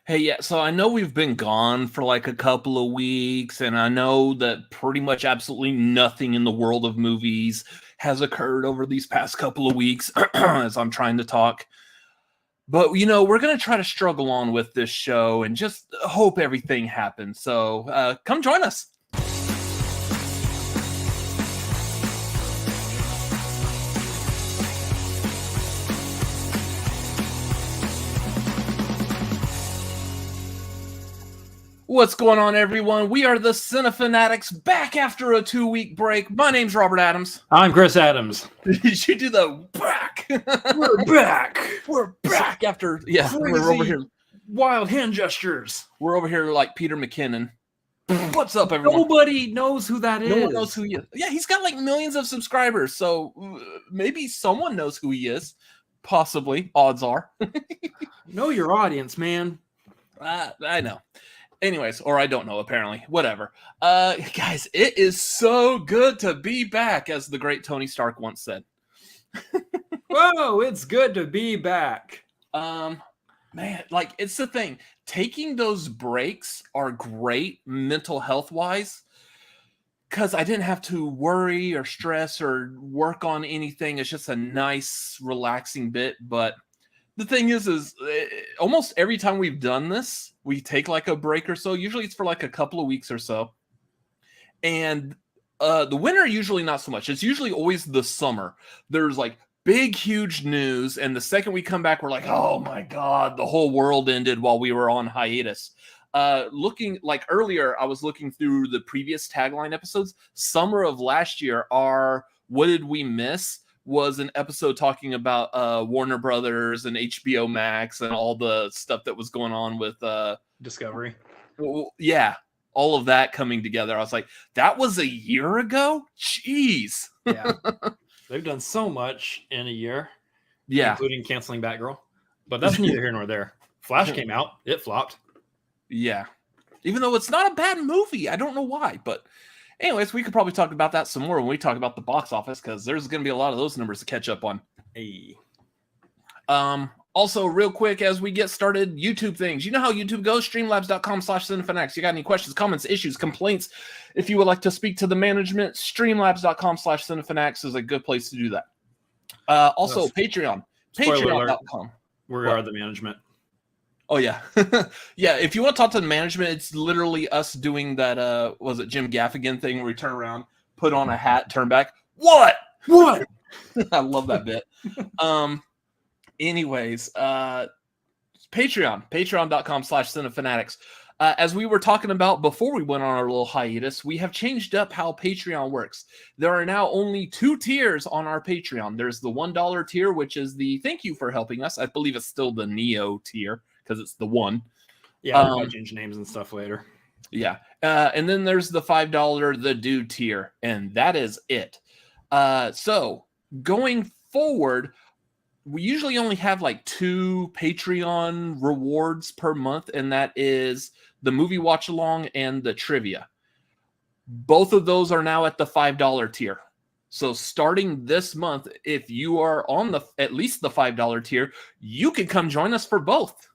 Hey, yeah, so I know we've been gone for like a couple of weeks, and I know that pretty much absolutely nothing in the world of movies has occurred over these past couple of weeks as I'm trying to talk. But, we're going to try to struggle on with this show and just hope everything happens. So come join us. What's going on, everyone? We are the Cinefanatics back after a 2-week break. My name's Robert Adams. I'm Chris Adams. Did you do the back? We're back. We're back after, we're over here. Wild hand gestures. We're over here like Peter McKinnon. What's up, everyone? Nobody knows who that is. No one knows who he is. Yeah, he's got like millions of subscribers, so maybe someone knows who he is. Possibly. Odds are. Know your audience, man. I know. Anyways, or I don't know, apparently. Whatever. Guys, it is so good to be back, as the great Tony Stark once said. Whoa, it's good to be back. Man, like, it's the thing. Taking those breaks are great mental health-wise, because I didn't have to worry or stress or work on anything. It's just a nice, relaxing bit, but the thing is almost every time we've done this, we take like a break or so. Usually it's for like a couple of weeks or so. And the winter, usually not so much. It's usually always the summer. There's like big, huge news. And the second we come back, we're like, oh my God, the whole world ended while we were on hiatus. Looking like earlier, I was looking through the previous Tagline episodes. Summer of last year, our What Did We Miss? Was an episode talking about Warner Brothers and HBO Max and all the stuff that was going on with Discovery. Yeah, all of that coming together. I was like, that was a year ago? Jeez. Yeah. They've done so much in a year. Yeah. Including canceling Batgirl. But that's neither here nor there. Flash came out. It flopped. Yeah. Even though it's not a bad movie. I don't know why, but anyways, we could probably talk about that some more when we talk about the box office, because there's going to be a lot of those numbers to catch up on. Hey. Also, real quick, as we get started, YouTube things. You know how YouTube goes, streamlabs.com/cinefanatics. You got any questions, comments, issues, complaints? If you would like to speak to the management, streamlabs.com/cinefanatics is a good place to do that. Also, yes. Patreon. Patreon.com. We are the management. Oh, yeah. Yeah, if you want to talk to the management, it's literally us doing that, was it Jim Gaffigan thing where we turn around, put on a hat, turn back. What? I love that bit. Anyways, patreon.com/cinefanatics. As we were talking about before we went on our little hiatus, we have changed up how Patreon works. There are now only 2 tiers on our Patreon. There's the $1 tier, which is the thank you for helping us. I believe it's still the Neo tier, because it's the one. Yeah, I'll change names and stuff later. Yeah. And then there's the $5, the dude tier, and that is it. So going forward, we usually only have like 2 Patreon rewards per month, and that is the movie watch along and the trivia. Both of those are now at the $5 tier. So starting this month, if you are on at least the $5 tier, you can come join us for both.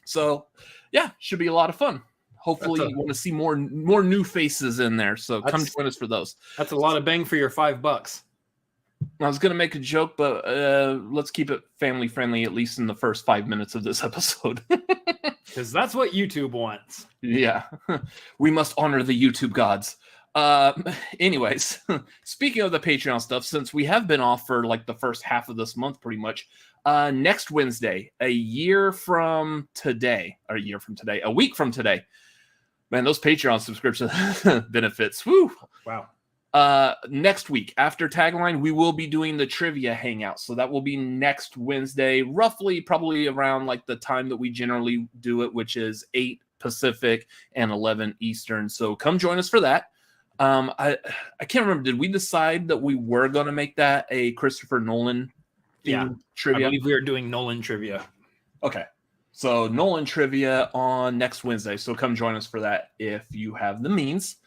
So, yeah, should be a lot of fun. Hopefully, you want to see more new faces in there. So come join us for those. That's a lot of bang for your $5. I was going to make a joke, but let's keep it family friendly, at least in the first 5 minutes of this episode. Because that's what YouTube wants. Yeah. We must honor the YouTube gods. Anyways, speaking of the Patreon stuff, since we have been off for like the first half of this month, pretty much, next Wednesday, a week from today, man, those Patreon subscription benefits, woo. Wow. Next week after Tagline, we will be doing the trivia hangout. So that will be next Wednesday, roughly probably around like the time that we generally do it, which is 8 Pacific and 11 Eastern. So come join us for that. I can't remember. Did we decide that we were going to make that a Christopher Nolan trivia? I believe we are doing Nolan trivia. Okay. So Nolan trivia on next Wednesday. So come join us for that if you have the means.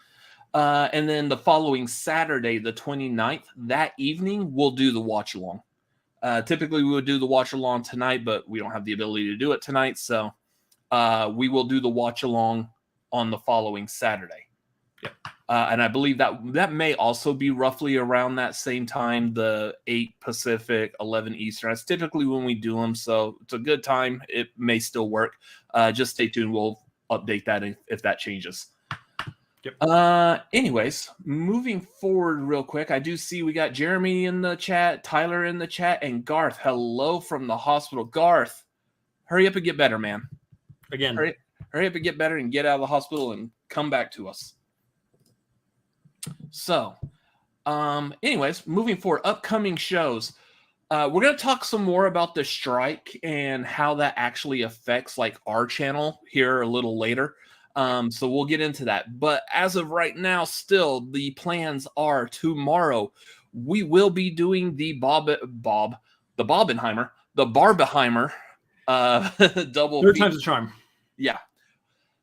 And then the following Saturday, the 29th, that evening, we'll do the watch along. Typically, we would do the watch along tonight, but we don't have the ability to do it tonight. So we will do the watch along on the following Saturday. Yep. And I believe that may also be roughly around that same time, the 8 Pacific, 11 Eastern. That's typically when we do them, so it's a good time. It may still work. Just stay tuned. We'll update that if that changes. Yep. Anyways, moving forward real quick, I do see we got Jeremy in the chat, Tyler in the chat, and Garth. Hello from the hospital. Garth, hurry up and get better, man. Again. Hurry up and get better and get out of the hospital and come back to us. So, anyways, moving forward, upcoming shows. We're going to talk some more about the strike and how that actually affects like our channel here a little later. So we'll get into that. But as of right now, still, the plans are tomorrow. We will be doing the Barbenheimer, double. Third time's a charm. Yeah.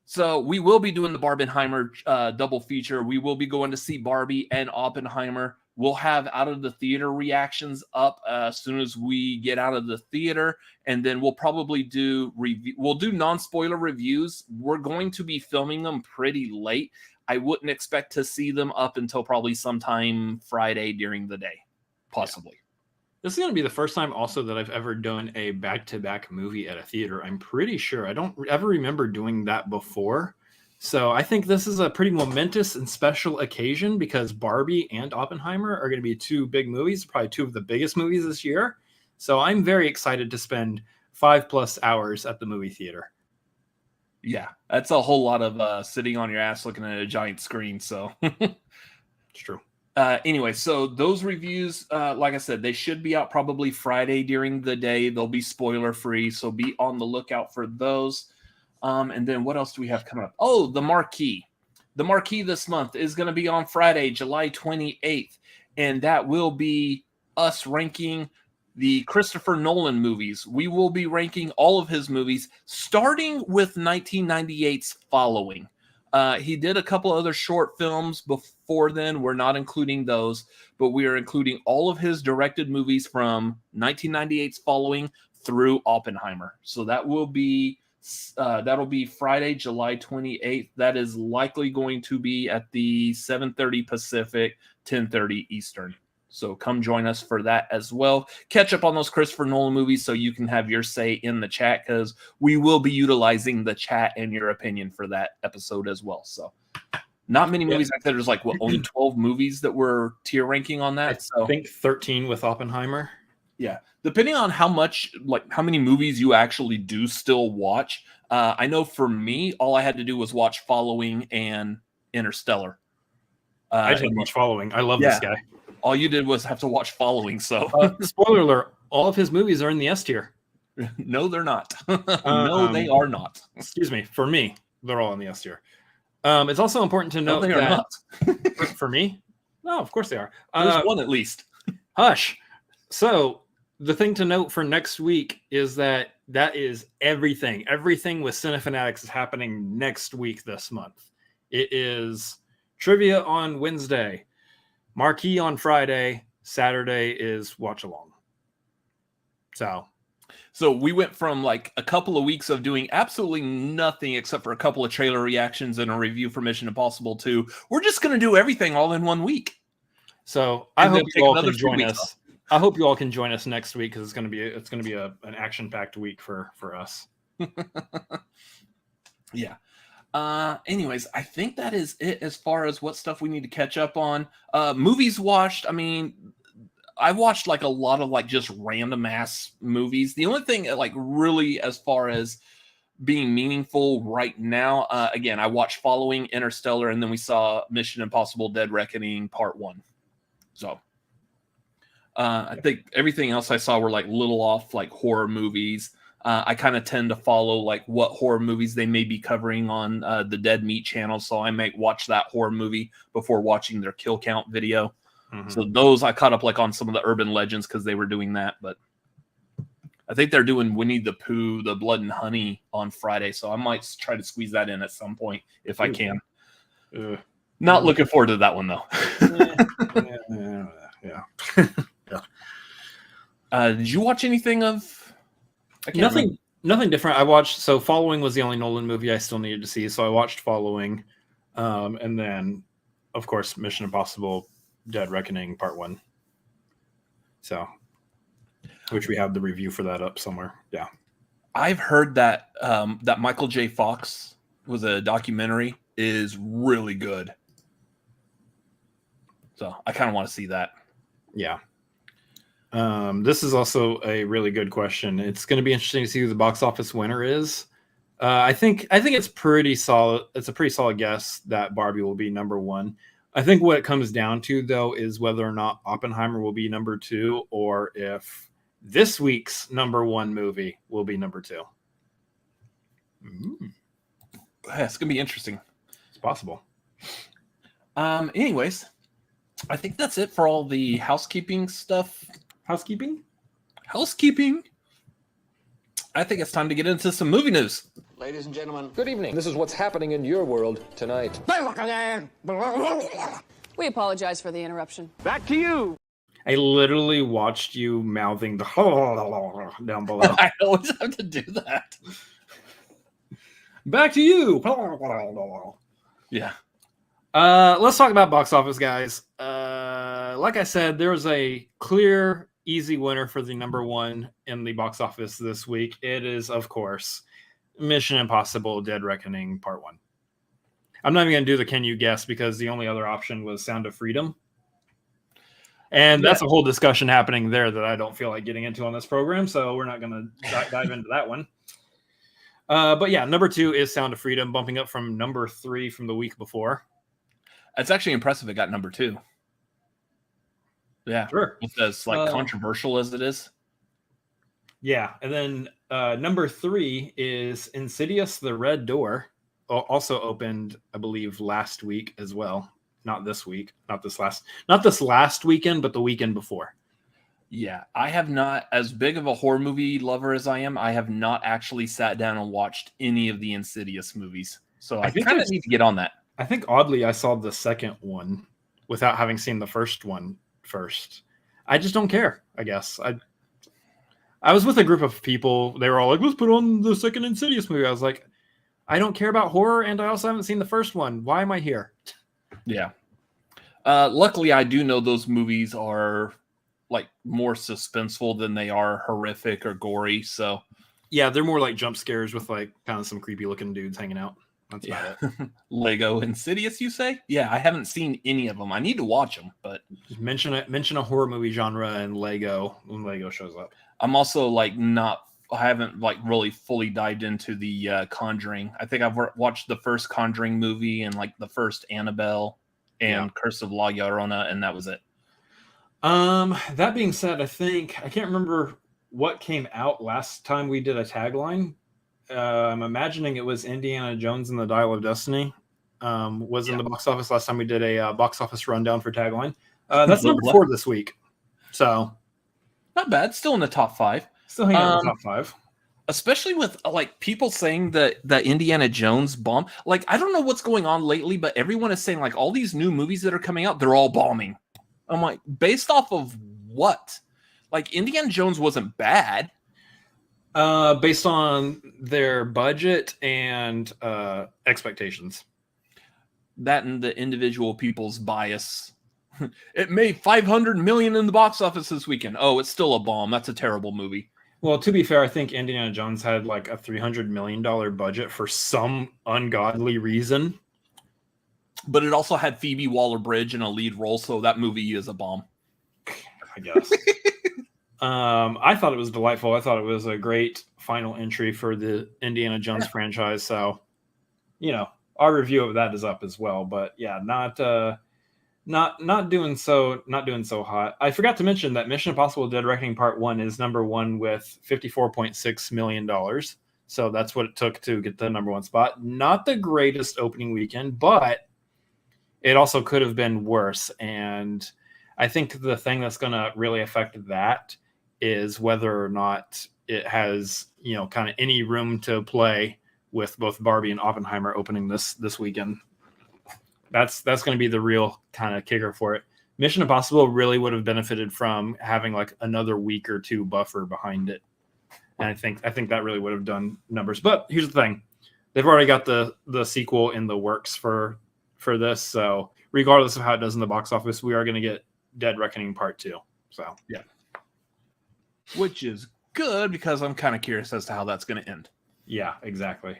So we will be doing the Barbenheimer double feature. We will be going to see Barbie and Oppenheimer. We'll have out of the theater reactions up as soon as we get out of the theater, and then we'll probably do non-spoiler reviews. We're going to be filming them pretty late. I wouldn't expect to see them up until probably sometime Friday during the day, possibly. Yeah. This is going to be the first time also that I've ever done a back-to-back movie at a theater. I'm pretty sure. I don't ever remember doing that before. So I think this is a pretty momentous and special occasion because Barbie and Oppenheimer are going to be 2 big movies, probably 2 of the biggest movies this year. So I'm very excited to spend 5+ hours at the movie theater. Yeah, that's a whole lot of sitting on your ass looking at a giant screen. So it's true. Anyway, so those reviews, like I said, they should be out probably Friday during the day. They'll be spoiler free, so be on the lookout for those. And then what else do we have coming up? Oh, the marquee. The marquee this month is going to be on Friday, July 28th, and that will be us ranking the Christopher Nolan movies. We will be ranking all of his movies, starting with 1998's Following. He did a couple other short films before then. We're not including those, but we are including all of his directed movies from 1998's Following through Oppenheimer. So that will be that'll be Friday, July 28th. That is likely going to be at the 7:30 Pacific, 10:30 Eastern. So come join us for that as well. Catch up on those Christopher Nolan movies so you can have your say in the chat, because we will be utilizing the chat and your opinion for that episode as well. So not many movies like that. There's like only 12 movies that we're tier ranking on that. I think 13 with Oppenheimer. Yeah. Depending on how many movies you actually do still watch. I know for me, all I had to do was watch Following and Interstellar. I didn't watch Following. I love this guy. All you did was have to watch Following. So, spoiler alert: all of his movies are in the S tier. No, they're not. No, they are not. Excuse me. For me, they're all in the S tier. It's also important to note they are not. For me, no, of course they are. There's one at least. Hush. So the thing to note for next week is that is everything. Everything with Cinefanatics is happening next week this month. It is trivia on Wednesday. Marquee on Friday. Saturday is watch along. So we went from like a couple of weeks of doing absolutely nothing except for a couple of trailer reactions and a review for Mission Impossible 2. We're just going to do everything all in one week. So I hope you all can join us. I hope you all can join us next week, because it's going to be an action-packed week for us. Yeah. Anyways, I think that is it as far as what stuff we need to catch up on. Movies watched. I mean, I watched like a lot of like just random ass movies. The only thing like really as far as being meaningful right now, again, I watched Following, Interstellar, and then we saw Mission Impossible: Dead Reckoning Part 1. So I think everything else I saw were like little off like horror movies. I kind of tend to follow like what horror movies they may be covering on the Dead Meat channel. So I might watch that horror movie before watching their kill count video. Mm-hmm. So those I caught up like on some of the urban legends because they were doing that. But I think they're doing Winnie the Pooh, the Blood and Honey on Friday. So I might try to squeeze that in at some point if I can. Not looking forward to that one though. Yeah. Did you watch anything of... Nothing Nothing different. I watched, so Following was the only Nolan movie I still needed to see, so I watched Following. And then, of course, Mission Impossible Dead Reckoning Part 1. So, which we have the review for that up somewhere. Yeah. I've heard that that Michael J. Fox was a documentary is really good. So I kind of want to see that. Yeah. This is also a really good question. It's going to be interesting to see who the box office winner is. I think it's pretty solid. It's a pretty solid guess that Barbie will be number one. I think what it comes down to, though, is whether or not Oppenheimer will be number two, or if this week's number one movie will be number two. Yeah, it's gonna be interesting. It's possible. Anyways, I think that's it for all the housekeeping stuff. Housekeeping? I think it's time to get into some movie news. Ladies and gentlemen, Good evening. This is what's happening in your world tonight. We apologize for the interruption. back to you. I literally watched you mouthing the down below. I always have to do that. Back to you. Yeah. Let's talk about box office, guys. Like I said, there was a clear, easy winner for the number one in the box office this week. It is, of course, Mission Impossible Dead Reckoning Part 1. I'm not even going to do the can you guess, because the only other option was Sound of Freedom. And that's a whole discussion happening there that I don't feel like getting into on this program, so we're not going to dive into that one. But yeah, number two is Sound of Freedom, bumping up from number 3 from the week before. It's actually impressive it got number 2. Yeah. Sure. It's as controversial as it is. Yeah. And then number 3 is Insidious The Red Door. Also opened, I believe, last week as well. Not this week. Not this last weekend, but the weekend before. Yeah. I have not, as big of a horror movie lover as I am, I have not actually sat down and watched any of the Insidious movies. So I kind of need to get on that. I think oddly I saw the second one without having seen the first one first. I just don't care, I guess. I was with a group of people. They were all like, let's put on the second Insidious movie. I was like, I don't care about horror, and I also haven't seen the first one. Why am I here? Yeah. Luckily, I do know those movies are like more suspenseful than they are horrific or gory. So yeah, they're more like jump scares with like kind of some creepy looking dudes hanging out. That's about it. Lego Insidious, you say? Yeah, I haven't seen any of them. I need to watch them, but Just mention a horror movie genre and Lego when Lego shows up. I'm also like I haven't like really fully dived into the Conjuring. I think I've watched the first Conjuring movie and like the first Annabelle and Curse of La Llorona, and that was it. That being said, I can't remember what came out last time we did a tagline. I'm imagining it was Indiana Jones and the Dial of Destiny. Was in the box office last time we did a box office rundown for tagline. That's number 4 this week. So Not bad. Still in the top 5. Still hanging out in the top 5. Especially with like people saying that Indiana Jones bomb. Like, I don't know what's going on lately, but everyone is saying like all these new movies that are coming out, they're all bombing. I'm like, based off of what? Like, Indiana Jones wasn't bad. Based on their budget and expectations. That and the individual people's bias. It made $500 million in the box office this weekend. Oh, it's still a bomb. That's a terrible movie. Well, to be fair, I think Indiana Jones had like a $300 million budget for some ungodly reason. But it also had Phoebe Waller-Bridge in a lead role, so that movie is a bomb. I guess. I thought it was delightful. I thought it was a great final entry for the Indiana Jones franchise. So, our review of that is up as well. But yeah, not doing so hot. I forgot to mention that Mission Impossible Dead Reckoning Part 1 is number 1 with $54.6 million. So that's what it took to get the number 1 spot. Not the greatest opening weekend, but it also could have been worse. And I think the thing that's going to really affect that is whether or not it has, kind of any room to play with both Barbie and Oppenheimer opening this weekend. That's going to be the real kind of kicker for it. Mission Impossible really would have benefited from having like another week or two buffer behind it. And I think that really would have done numbers. But here's the thing. They've already got the sequel in the works for this. So regardless of how it does in the box office, we are going to get Dead Reckoning Part 2. So yeah. Which is good because I'm kind of curious as to how that's going to end. Yeah, exactly.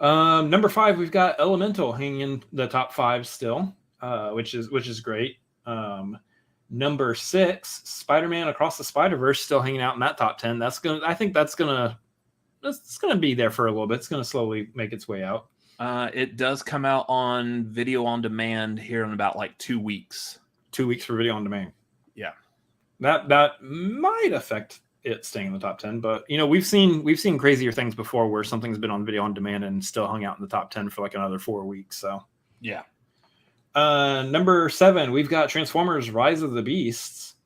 Number 5, we've got Elemental hanging in the top 5 still, which is great. Number 6, Spider-Man Across the Spider-Verse still hanging out in that top 10. I think that's gonna be there for a little bit. It's gonna slowly make its way out. It does come out on video on demand here in about like 2 weeks. 2 weeks for video on demand. Yeah, that might affect it staying in the top 10, but we've seen crazier things before where something's been on video on demand and still hung out in the top 10 for like another 4 weeks. So yeah. Number 7, we've got Transformers: Rise of the Beasts.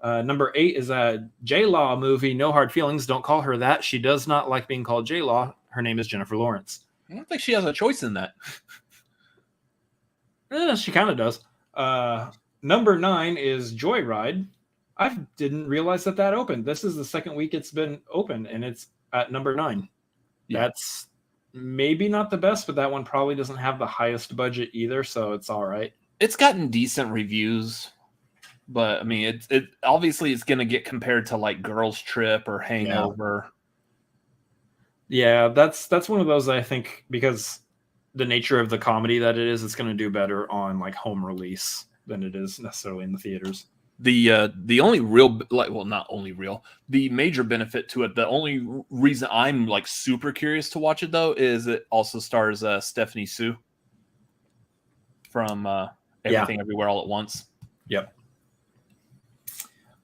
Number 8 is a J-Law movie, No Hard Feelings. Don't call her that. She does not like being called J-Law. Her name is Jennifer Lawrence. I don't think she has a choice in that. She kind of does. Number 9 is Joyride. I didn't realize that opened. This is the second week it's been open, and it's at number 9. Yeah. That's maybe not the best, but that one probably doesn't have the highest budget either, so it's all right. It's gotten decent reviews, but I mean, it obviously is going to get compared to like Girls Trip or Hangover. Yeah, that's one of those I think because the nature of the comedy that it is, it's going to do better on like home release than it is necessarily in the theaters. The only real, not only real, the major benefit to it, the only reason I'm like super curious to watch it though is it also stars Stephanie Sue from Everything Everywhere All at Once. Yep.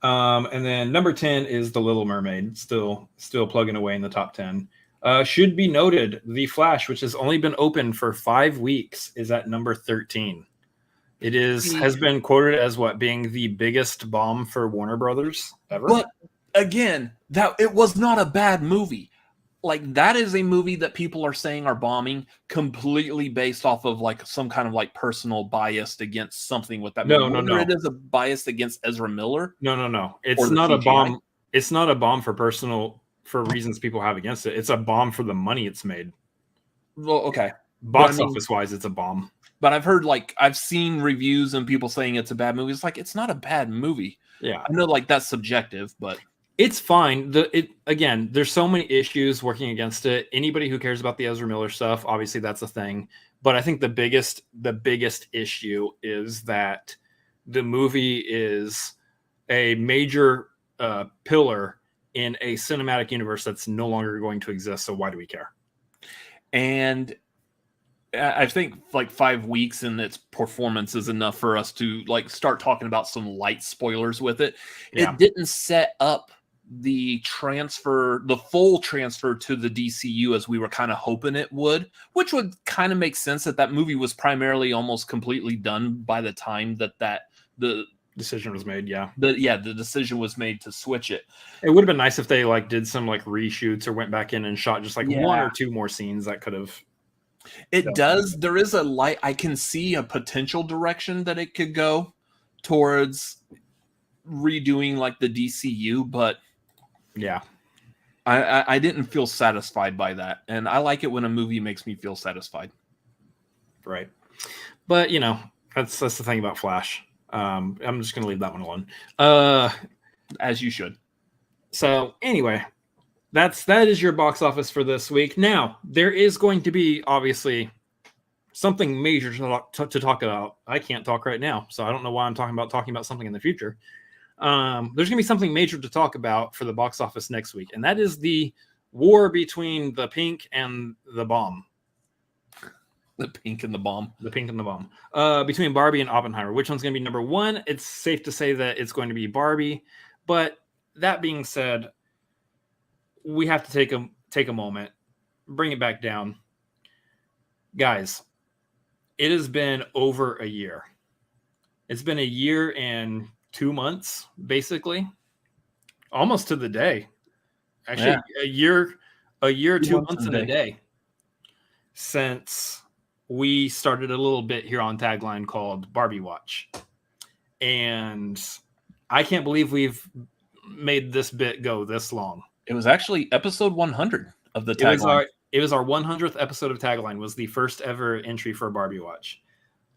And then number 10 is The Little Mermaid, still plugging away in the top 10. Should be noted, The Flash, which has only been open for 5 weeks, is at number 13. It has been quoted as being the biggest bomb for Warner Brothers ever. But again, that it was not a bad movie. Like that is a movie that people are saying are bombing completely based off of like some kind of like personal bias against something with that movie. No. It is a bias against Ezra Miller. No. It's not a bomb. It's not a bomb for reasons people have against it. It's a bomb for the money it's made. Well, okay. Box office wise, it's a bomb. But I've seen reviews and people saying it's a bad movie. It's like, it's not a bad movie. Yeah. I know like that's subjective, but it's fine. Again, there's so many issues working against it. Anybody who cares about the Ezra Miller stuff, obviously that's a thing. But I think the biggest issue is that the movie is a major pillar in a cinematic universe that's no longer going to exist. So why do we care? And I think like 5 weeks in its performance is enough for us to like start talking about some light spoilers with it. Yeah. It didn't set up the full transfer to the DCU as we were kind of hoping it would, which would kind of make sense that movie was primarily almost completely done by the time the decision was made. The decision was made to switch it. It would have been nice if they like did some like reshoots or went back in and shot just like 1 or 2 more scenes that could have. There is a light. I can see a potential direction that it could go towards redoing like the DCU, but yeah, I didn't feel satisfied by that. And I like it when a movie makes me feel satisfied. Right. But that's the thing about Flash. I'm just going to leave that one alone. As you should. So anyway, that is your box office for this week. Now, there is going to be, obviously, something major to talk about. I can't talk right now, so I don't know why I'm talking about something in the future. There's going to be something major to talk about for the box office next week, and that is the war between the pink and the bomb. The pink and the bomb. The pink and the bomb. Between Barbie and Oppenheimer. Which one's going to be number 1? It's safe to say that it's going to be Barbie. But that being said, we have to take a moment, bring it back down. Guys, it has been over a year. It's been a year and 2 months, basically. Almost to the day. Actually, yeah. a year, 2 months and a day since we started a little bit here on Tagline called Barbie Watch. And I can't believe we've made this bit go this long. It was actually episode 100 of the Tagline. It was our 100th episode of Tagline. Was the first ever entry for Barbie Watch.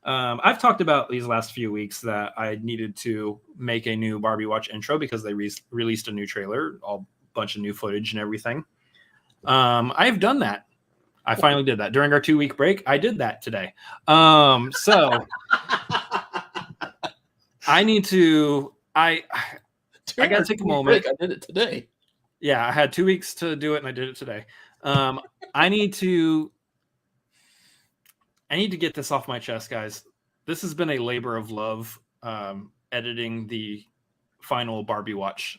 I've talked about these last few weeks that I needed to make a new Barbie Watch intro because they released a new trailer, a bunch of new footage and everything. I've done that. I finally did that during our 2-week break. I did that today. So I need to. I got to take a moment. I did it today. Yeah, I had 2 weeks to do it, and I did it today. I need to get this off my chest, guys. This has been a labor of love, editing the final Barbie Watch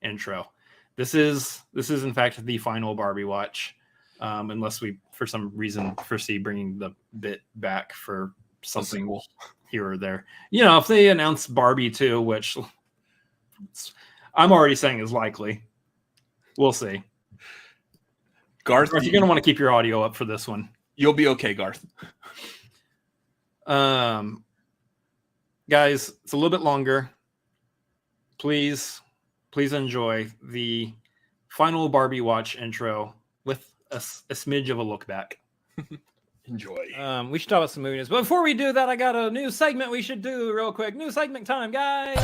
intro. This is in fact the final Barbie Watch, unless we for some reason foresee bringing the bit back for something here or there. You know, if they announce Barbie 2, which I'm already saying is likely, we'll see. Garth, you're going to want to keep your audio up for this one. You'll be okay, Garth. Guys, it's a little bit longer. Please enjoy the final Barbie Watch intro with a smidge of a look back. Enjoy. We should talk about some movie news. But before we do that, I got a new segment we should do real quick. New segment time, guys.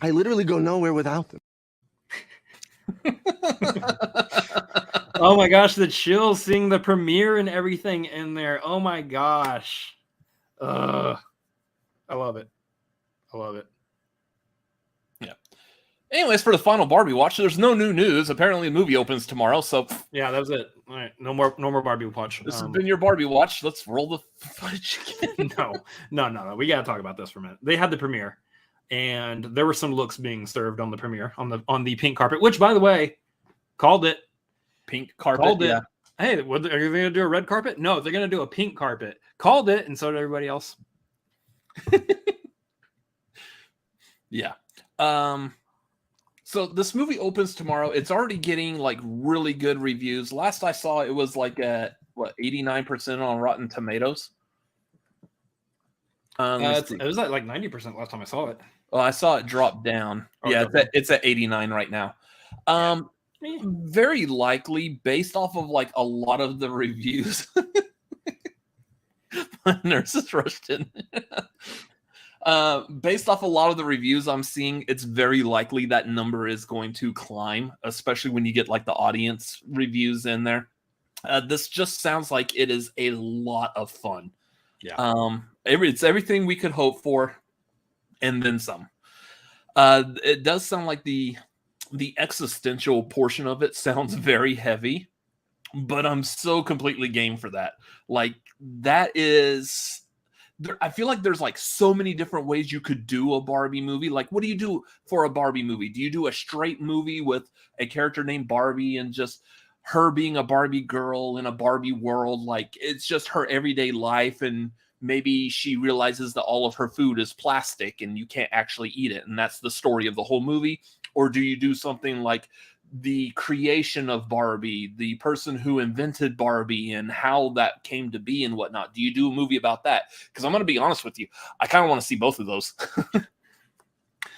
I literally go nowhere without them. Oh my gosh, the chills seeing the premiere and everything in there. Oh my gosh. I love it. I love it. Yeah. Anyways, for the final Barbie Watch, there's no new news. Apparently the movie opens tomorrow, so yeah, that was it. All right, no more Barbie Watch. This has been your Barbie Watch. Let's roll the footage again. No. We gotta talk about this for a minute. They had the premiere, and there were some looks being served on the premiere on the pink carpet, which, by the way, called it. Pink carpet. Called it. Yeah. Hey, are they going to do a red carpet? No, they're going to do a pink carpet. Called it, and so did everybody else. Yeah. So this movie opens tomorrow. It's already getting like really good reviews. Last I saw, it was like at 89% on Rotten Tomatoes. It was at like 90% last time I saw it. Well, I saw it drop down. Yeah, it's at 89 right now. Very likely, based off of like a lot of the reviews. My nurses rushed in. Based off a lot of the reviews I'm seeing, it's very likely that number is going to climb, especially when you get like the audience reviews in there. This just sounds like it is a lot of fun. Yeah. It's everything we could hope for, and then some. It does sound like the existential portion of it sounds very heavy, but I'm so completely game for that. Like that is, I feel like there's like so many different ways you could do a Barbie movie. Like, what do you do for a Barbie movie? Do you do a straight movie with a character named Barbie and just her being a Barbie girl in a Barbie world? Like it's just her everyday life, and maybe she realizes that all of her food is plastic and you can't actually eat it, and that's the story of the whole movie. Or do you do something like the creation of Barbie, the person who invented Barbie, and how that came to be and whatnot? Do you do a movie about that? Because I'm going to be honest with you, I kind of want to see both of those.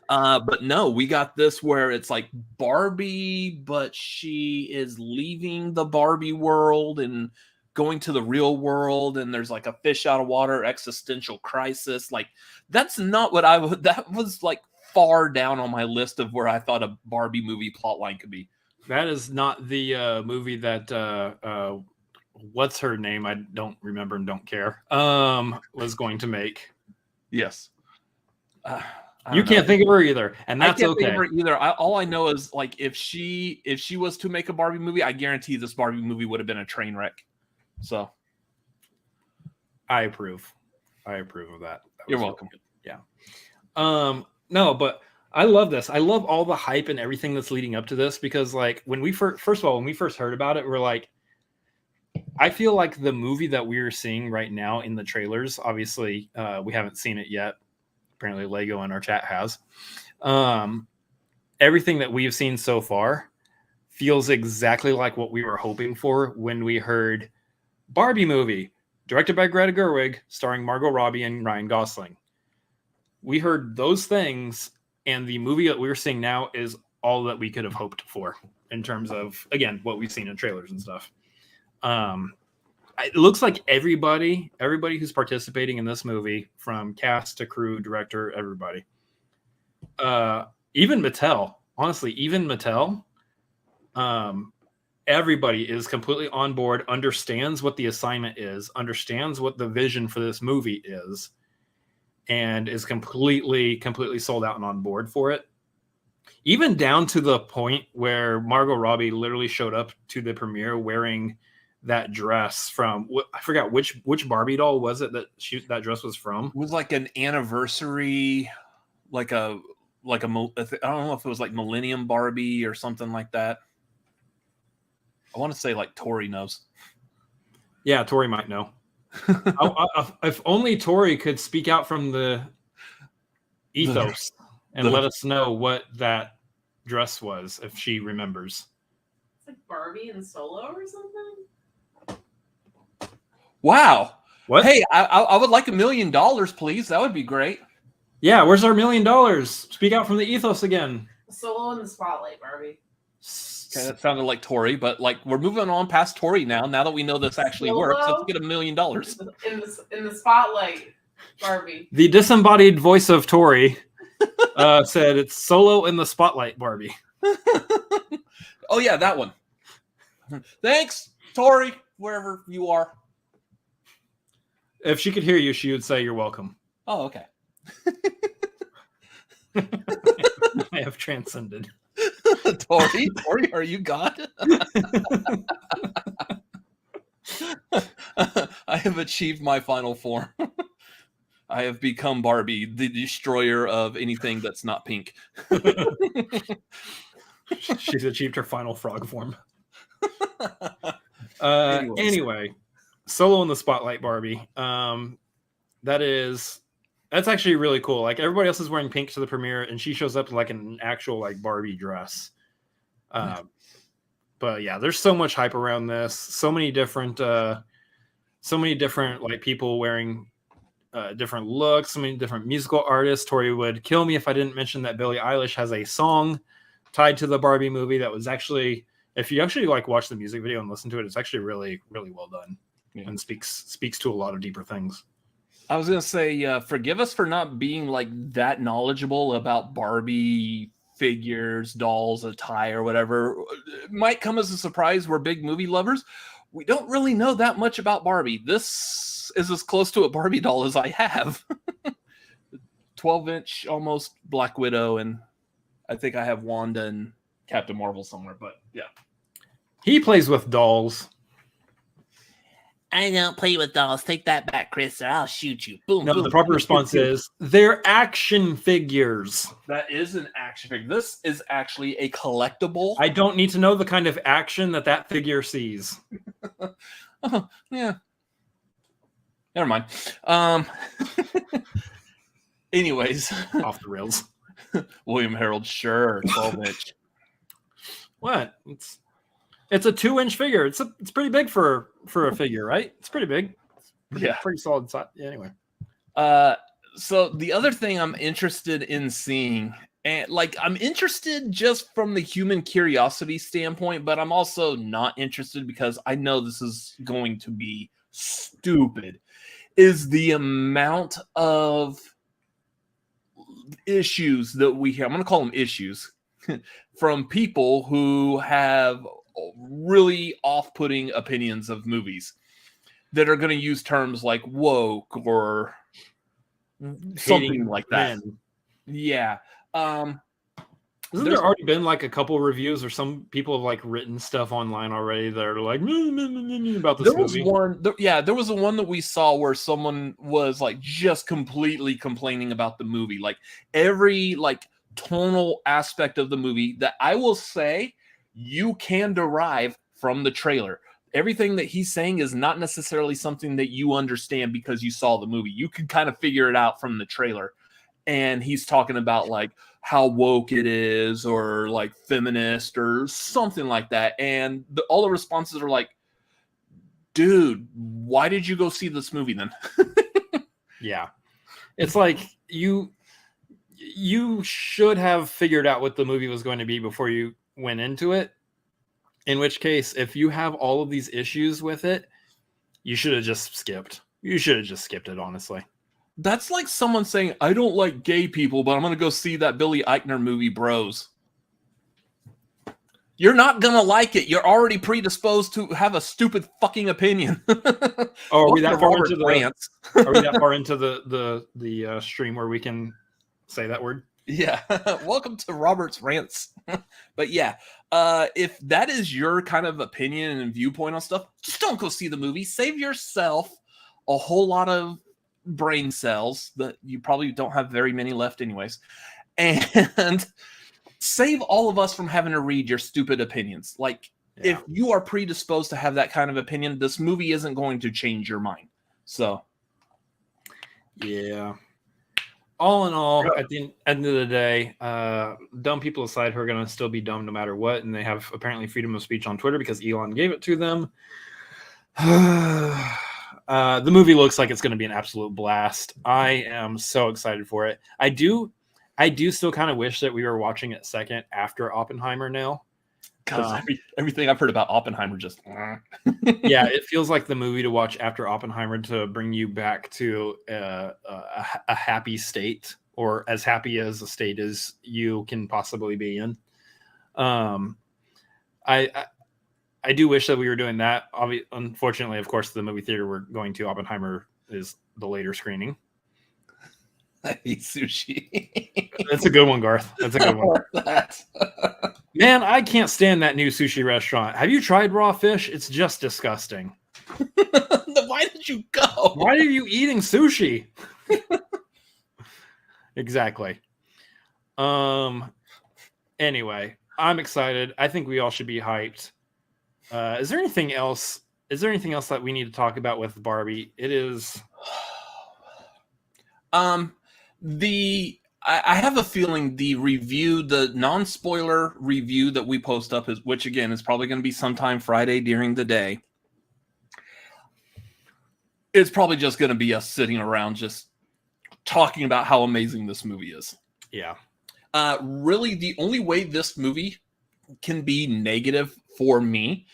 But no, we got this where it's like Barbie, but she is leaving the Barbie world and going to the real world, and there's like a fish out of water existential crisis. Like, that's not what that was like far down on my list of where I thought a Barbie movie plotline could be. That is not the movie that what's her name? I don't remember and don't care. Was going to make. Yes. You can't think of her either, and that's I can't okay. think of her either. All I know is, like, if she was to make a Barbie movie, I guarantee this Barbie movie would have been a train wreck. So, I approve of that. You're welcome. Really yeah. No, but I love this. I love all the hype and everything that's leading up to this, because, like, when we first heard about it, we're like, I feel like the movie that we're seeing right now in the trailers, obviously, we haven't seen it yet. Apparently Lego in our chat has. Everything that we've seen so far feels exactly like what we were hoping for when we heard Barbie movie, directed by Greta Gerwig, starring Margot Robbie and Ryan Gosling. We heard those things, and the movie that we're seeing now is all that we could have hoped for in terms of, again, what we've seen in trailers and stuff. It looks like everybody who's participating in this movie, from cast to crew, director, everybody, even Mattel, honestly, everybody is completely on board, understands what the assignment is, understands what the vision for this movie is, and is completely sold out and on board for it. Even down to the point where Margot Robbie literally showed up to the premiere wearing that dress from, I forgot which Barbie doll was it that dress was from. It was like an anniversary, I don't know if it was like Millennium Barbie or something like that. I want to say like Torie knows. Yeah, Torie might know. If only Torie could speak out from the ethos and let us know what that dress was, if she remembers. It's like Barbie and Solo or something. Wow. What? Hey, I would like $1 million, please. That would be great. Yeah, where's our $1 million? Speak out from the ethos again. Solo in the spotlight, Barbie. Okay, that sounded like Torie, but like we're moving on past Torie now. Now that we know this actually works, let's get $1 million. In the spotlight, Barbie. The disembodied voice of Torie said it's Solo in the spotlight, Barbie. Oh yeah, that one. Thanks, Torie, wherever you are. If she could hear you, she would say you're welcome. Oh, okay. I have transcended. Torie, are you God? I have achieved my final form. I have become Barbie, the destroyer of anything that's not pink. She's achieved her final frog form. Anyway, Solo in the spotlight, Barbie. That's actually really cool. Like, everybody else is wearing pink to the premiere, and she shows up like an actual like Barbie dress. But yeah, there's so much hype around this. So many different like people wearing different looks. So many different musical artists. Torie would kill me if I didn't mention that Billie Eilish has a song tied to the Barbie movie that was actually, if you actually like watch the music video and listen to it, it's actually really, really well done. Yeah. And speaks to a lot of deeper things. I was going to say, forgive us for not being like that knowledgeable about Barbie figures, dolls, attire, whatever. It might come as a surprise. We're big movie lovers. We don't really know that much about Barbie. This is as close to a Barbie doll as I have. 12-inch almost Black Widow, and I think I have Wanda and Captain Marvel somewhere, but yeah. He plays with dolls. I don't play with dolls. Take that back, Chris, or I'll shoot you. Boom. No, boom, the proper boom, response boom, is they're action figures. That is an action figure. This is actually a collectible. I don't need to know the kind of action that figure sees. Oh, yeah. Never mind. Anyways. Off the rails. William Harold, sure. 12-inch. What? It's a 2-inch figure. It's pretty big for a figure, right? It's pretty big. Pretty solid size. Yeah, anyway. So the other thing I'm interested in seeing, and like I'm interested just from the human curiosity standpoint, but I'm also not interested because I know this is going to be stupid, is the amount of issues that we hear. I'm going to call them issues from people who have really off-putting opinions of movies that are going to use terms like woke or something like that. Men. Yeah. Hasn't there already been like a couple reviews, or some people have like written stuff online already that are like about this movie? There was one that we saw where someone was like just completely complaining about the movie, like every like tonal aspect of the movie that I will say you can derive from the trailer. Everything that he's saying is not necessarily something that you understand because you saw the movie. You can kind of figure it out from the trailer. And he's talking about like how woke it is or like feminist or something like that. And all the responses are like, dude, why did you go see this movie then? Yeah. It's like you should have figured out what the movie was going to be before you went into it. In which case, if you have all of these issues with it, you should have just skipped. You should have just skipped it, honestly. That's like someone saying, I don't like gay people, but I'm going to go see that Billy Eichner movie, Bros. You're not going to like it. You're already predisposed to have a stupid fucking opinion. Oh, are we that far into the rants? Are we that far into the stream where we can say that word? Yeah. Welcome to Robert's Rants. But yeah, if that is your kind of opinion and viewpoint on stuff, just don't go see the movie. Save yourself a whole lot of brain cells that you probably don't have very many left anyways. And save all of us from having to read your stupid opinions. Like, if you are predisposed to have that kind of opinion, this movie isn't going to change your mind. So, yeah. All in all, at the end of the day, dumb people aside who are going to still be dumb no matter what, and they have apparently freedom of speech on Twitter because Elon gave it to them. The movie looks like it's going to be an absolute blast. I am so excited for it. I do still kind of wish that we were watching it second after Oppenheimer now. Because everything I've heard about Oppenheimer just... Yeah, it feels like the movie to watch after Oppenheimer to bring you back to a happy state, or as happy as a state as you can possibly be in. I do wish that we were doing that. Unfortunately, of course, the movie theater we're going to, Oppenheimer, is the later screening. I eat sushi. That's a good one, Garth. That's a good one. Man, I can't stand that new sushi restaurant. Have you tried raw fish? It's just disgusting. Why did you go? Why are you eating sushi? Exactly. Anyway, I'm excited. I think we all should be hyped. Is there anything else? Is there anything else that we need to talk about with Barbie? It is. I have a feeling the review, the non-spoiler review that we post up, which again is probably going to be sometime Friday during the day. It's probably just going to be us sitting around just talking about how amazing this movie is. Yeah. Really, the only way this movie can be negative for me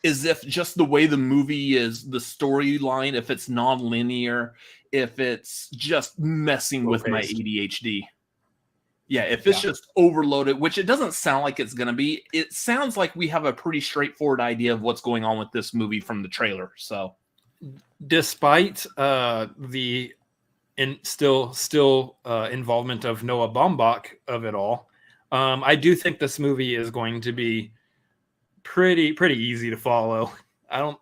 is if just the way the movie is, the storyline, if it's non-linear, if it's just messing with my ADHD. Yeah, if it's just overloaded, which it doesn't sound like it's going to be. It sounds like we have a pretty straightforward idea of what's going on with this movie from the trailer. So, despite the still involvement of Noah Baumbach of it all, I do think this movie is going to be pretty easy to follow. I don't.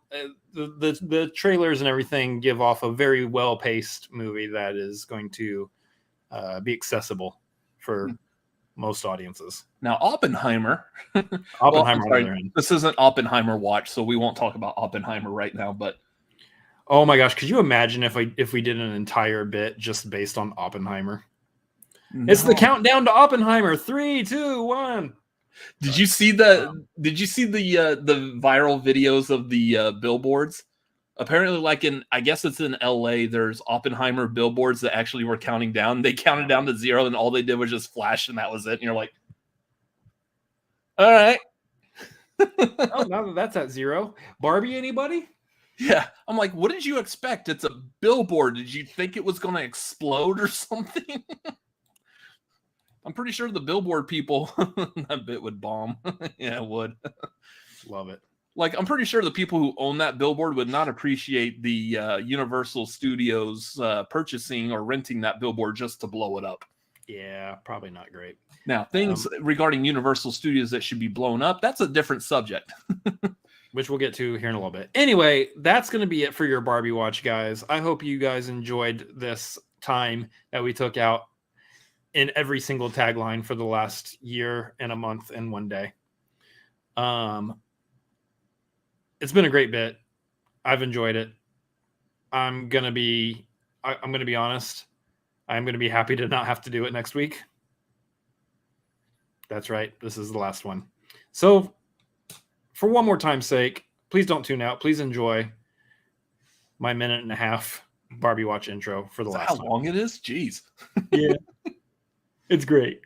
The trailers and everything give off a very well-paced movie that is going to be accessible for most audiences. Now, Oppenheimer. This isn't Oppenheimer Watch, so we won't talk about Oppenheimer right now. But oh my gosh, could you imagine if we did an entire bit just based on Oppenheimer? No. It's the countdown to Oppenheimer. 3, 2, 1. Did you see the viral videos of the billboards? Apparently, like I guess it's in LA, there's Oppenheimer billboards that actually were counting down. They counted down to 0 and all they did was just flash and that was it. And you're like, all right. Oh, now that that's at 0. Barbie, anybody? Yeah. I'm like, what did you expect? It's a billboard. Did you think it was going to explode or something? I'm pretty sure the billboard people, that bit would bomb. Yeah, it would. Love it. Like, I'm pretty sure the people who own that billboard would not appreciate the Universal Studios purchasing or renting that billboard just to blow it up. Yeah, probably not great. Now, things regarding Universal Studios that should be blown up, that's a different subject. Which we'll get to here in a little bit. Anyway, that's going to be it for your Barbie watch, guys. I hope you guys enjoyed this time that we took out in every single tagline for the last year and a month and 1 day. It's been a great bit. I've enjoyed it. I'm going to be honest. I'm going to be happy to not have to do it next week. That's right. This is the last one. So for one more time's sake, please don't tune out. Please enjoy my 1.5-minute Barbie watch intro for the last how one. long it is? Jeez. Yeah. It's great.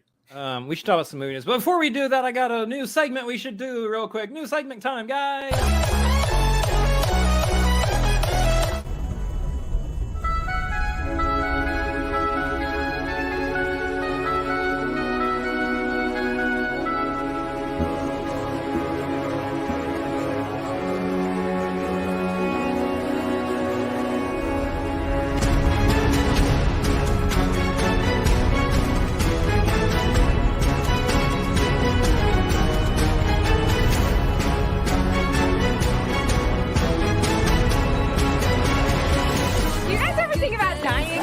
We should talk about some movie news. But before we do that, I got a new segment we should do real quick. New segment time, guys. Do you guys ever think about dying?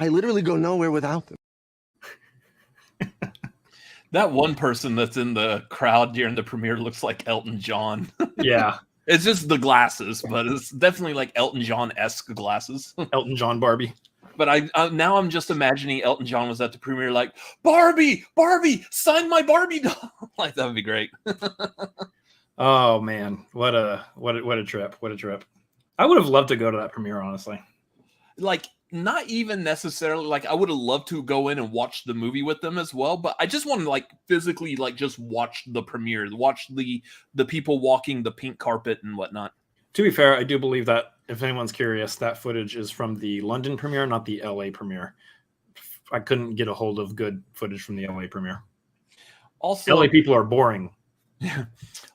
I literally go nowhere without them. That one person that's in the crowd during the premiere looks like Elton John. Yeah. It's just the glasses, but it's definitely like Elton John-esque glasses. Elton John Barbie. But now I'm just imagining Elton John was at the premiere like, Barbie, sign my Barbie doll. Like, that would be great. Oh man, what a trip. What a trip. I would have loved to go to that premiere, honestly. Like, not even necessarily like I would have loved to go in and watch the movie with them as well, but I just want to like physically like just watch the premiere, watch the people walking the pink carpet and whatnot. To be fair, I do believe that if anyone's curious, that footage is from the London premiere, not the LA premiere. I couldn't get a hold of good footage from the LA premiere. Also, LA people are boring.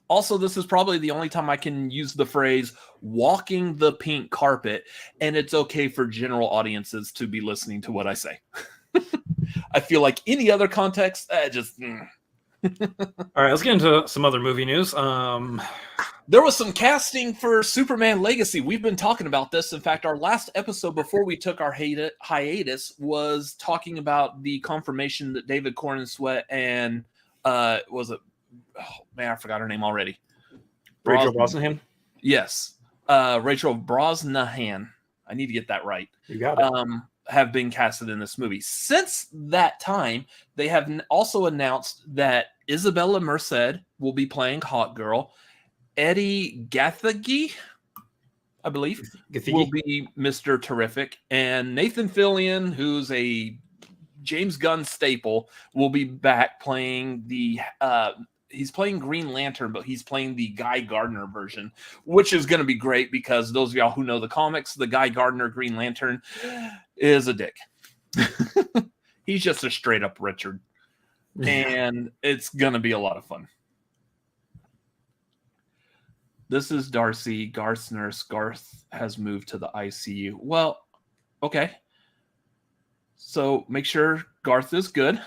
Also, this is probably the only time I can use the phrase walking the pink carpet, and it's okay for general audiences to be listening to what I say. I feel like any other context, just... All right, let's get into some other movie news. There was some casting for Superman Legacy. We've been talking about this. In fact, our last episode before we took our hiatus was talking about the confirmation that David Corenswet and was it? Oh man, I forgot her name already. Rachel Brosnahan? Yes. Rachel Brosnahan. I need to get that right. You got it. Have been casted in this movie. Since that time, they have also announced that Isabella Merced will be playing Hawk Girl. Eddie Gathegi, I believe, will be Mr. Terrific. And Nathan Fillion, who's a James Gunn staple, will be back playing the... he's playing Green Lantern, but he's playing the Guy Gardner version, which is going to be great because those of y'all who know the comics, the Guy Gardner Green Lantern is a dick. He's just a straight up Richard. And it's going to be a lot of fun. This is Darcy, Garth's nurse. Garth has moved to the ICU. Well, okay. So make sure Garth is good.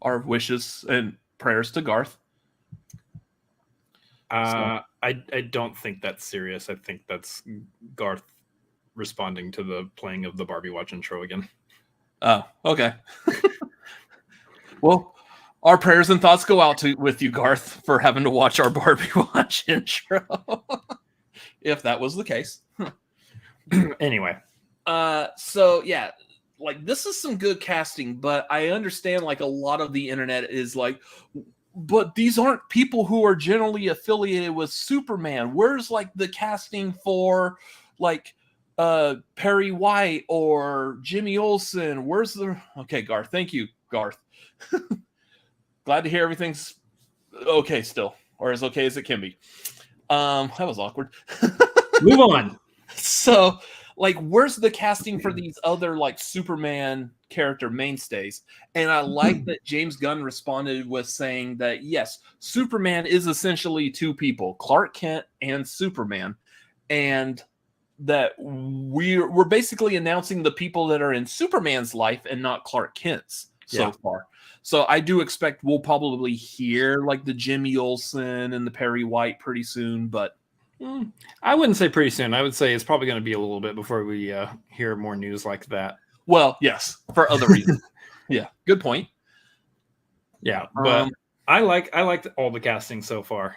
Our wishes and prayers to Garth. I don't think that's serious. I think that's Garth responding to the playing of the Barbie Watch intro again. Oh, okay. Well, our prayers and thoughts go out with you, Garth, for having to watch our Barbie Watch intro. If that was the case. Anyway. So yeah, like this is some good casting, but I understand like a lot of the internet is like, but these aren't people who are generally affiliated with Superman. Where's like the casting for like Perry White or Jimmy Olsen? Where's the okay, Garth? Thank you, Garth. Glad to hear everything's okay still, or as okay as it can be. That was awkward. Move on. So, like, where's the casting for these other like Superman character mainstays? And I like that James Gunn responded with saying that yes, Superman is essentially two people, Clark Kent and Superman, and that we're basically announcing the people that are in Superman's life and not Clark Kent's so far. So I do expect we'll probably hear like the Jimmy Olsen and the Perry White pretty soon, but I wouldn't say pretty soon. I would say it's probably going to be a little bit before we hear more news like that. Well, yes, for other reasons. Yeah, good point. Yeah, but I like all the casting so far.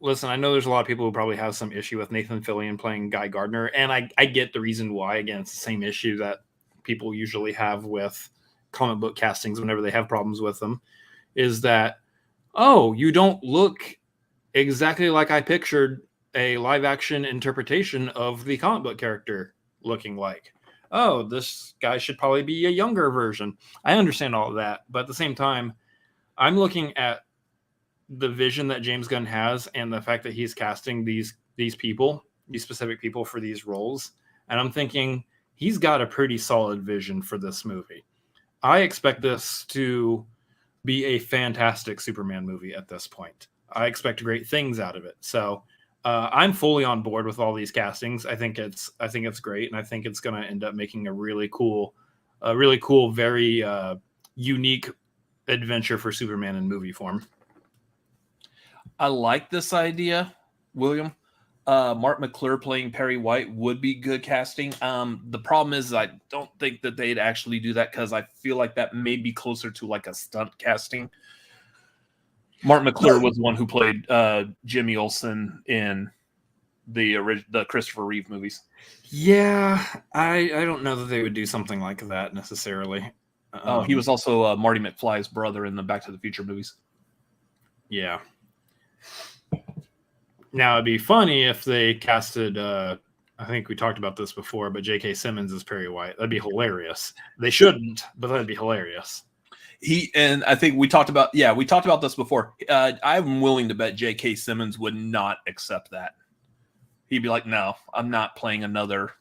Listen, I know there's a lot of people who probably have some issue with Nathan Fillion playing Guy Gardner, and I get the reason why. Again, it's the same issue that people usually have with comic book castings whenever they have problems with them, is that, oh, you don't look exactly like I pictured a live action interpretation of the comic book character looking like. Oh, this guy should probably be a younger version. I understand all of that, but at the same time, I'm looking at the vision that James Gunn has and the fact that he's casting these people, these specific people for these roles, and I'm thinking he's got a pretty solid vision for this movie. I expect this to be a fantastic Superman movie at this point. I expect great things out of it. So I'm fully on board with all these castings. I think it's great, and I think it's going to end up making a really cool, very unique adventure for Superman in movie form. I like this idea, William. Mark McClure playing Perry White would be good casting. The problem is I don't think that they'd actually do that because I feel like that may be closer to like a stunt casting. Mark McClure was the one who played Jimmy Olsen in the Christopher Reeve movies. Yeah, I don't know that they would do something like that necessarily. He was also Marty McFly's brother in the Back to the Future movies. Yeah. Now, it'd be funny if they casted, I think we talked about this before, but J.K. Simmons as Perry White. That'd be hilarious. They shouldn't, but that'd be hilarious. And I think we talked about this before. I'm willing to bet J.K. Simmons would not accept that. He'd be like, no, I'm not playing another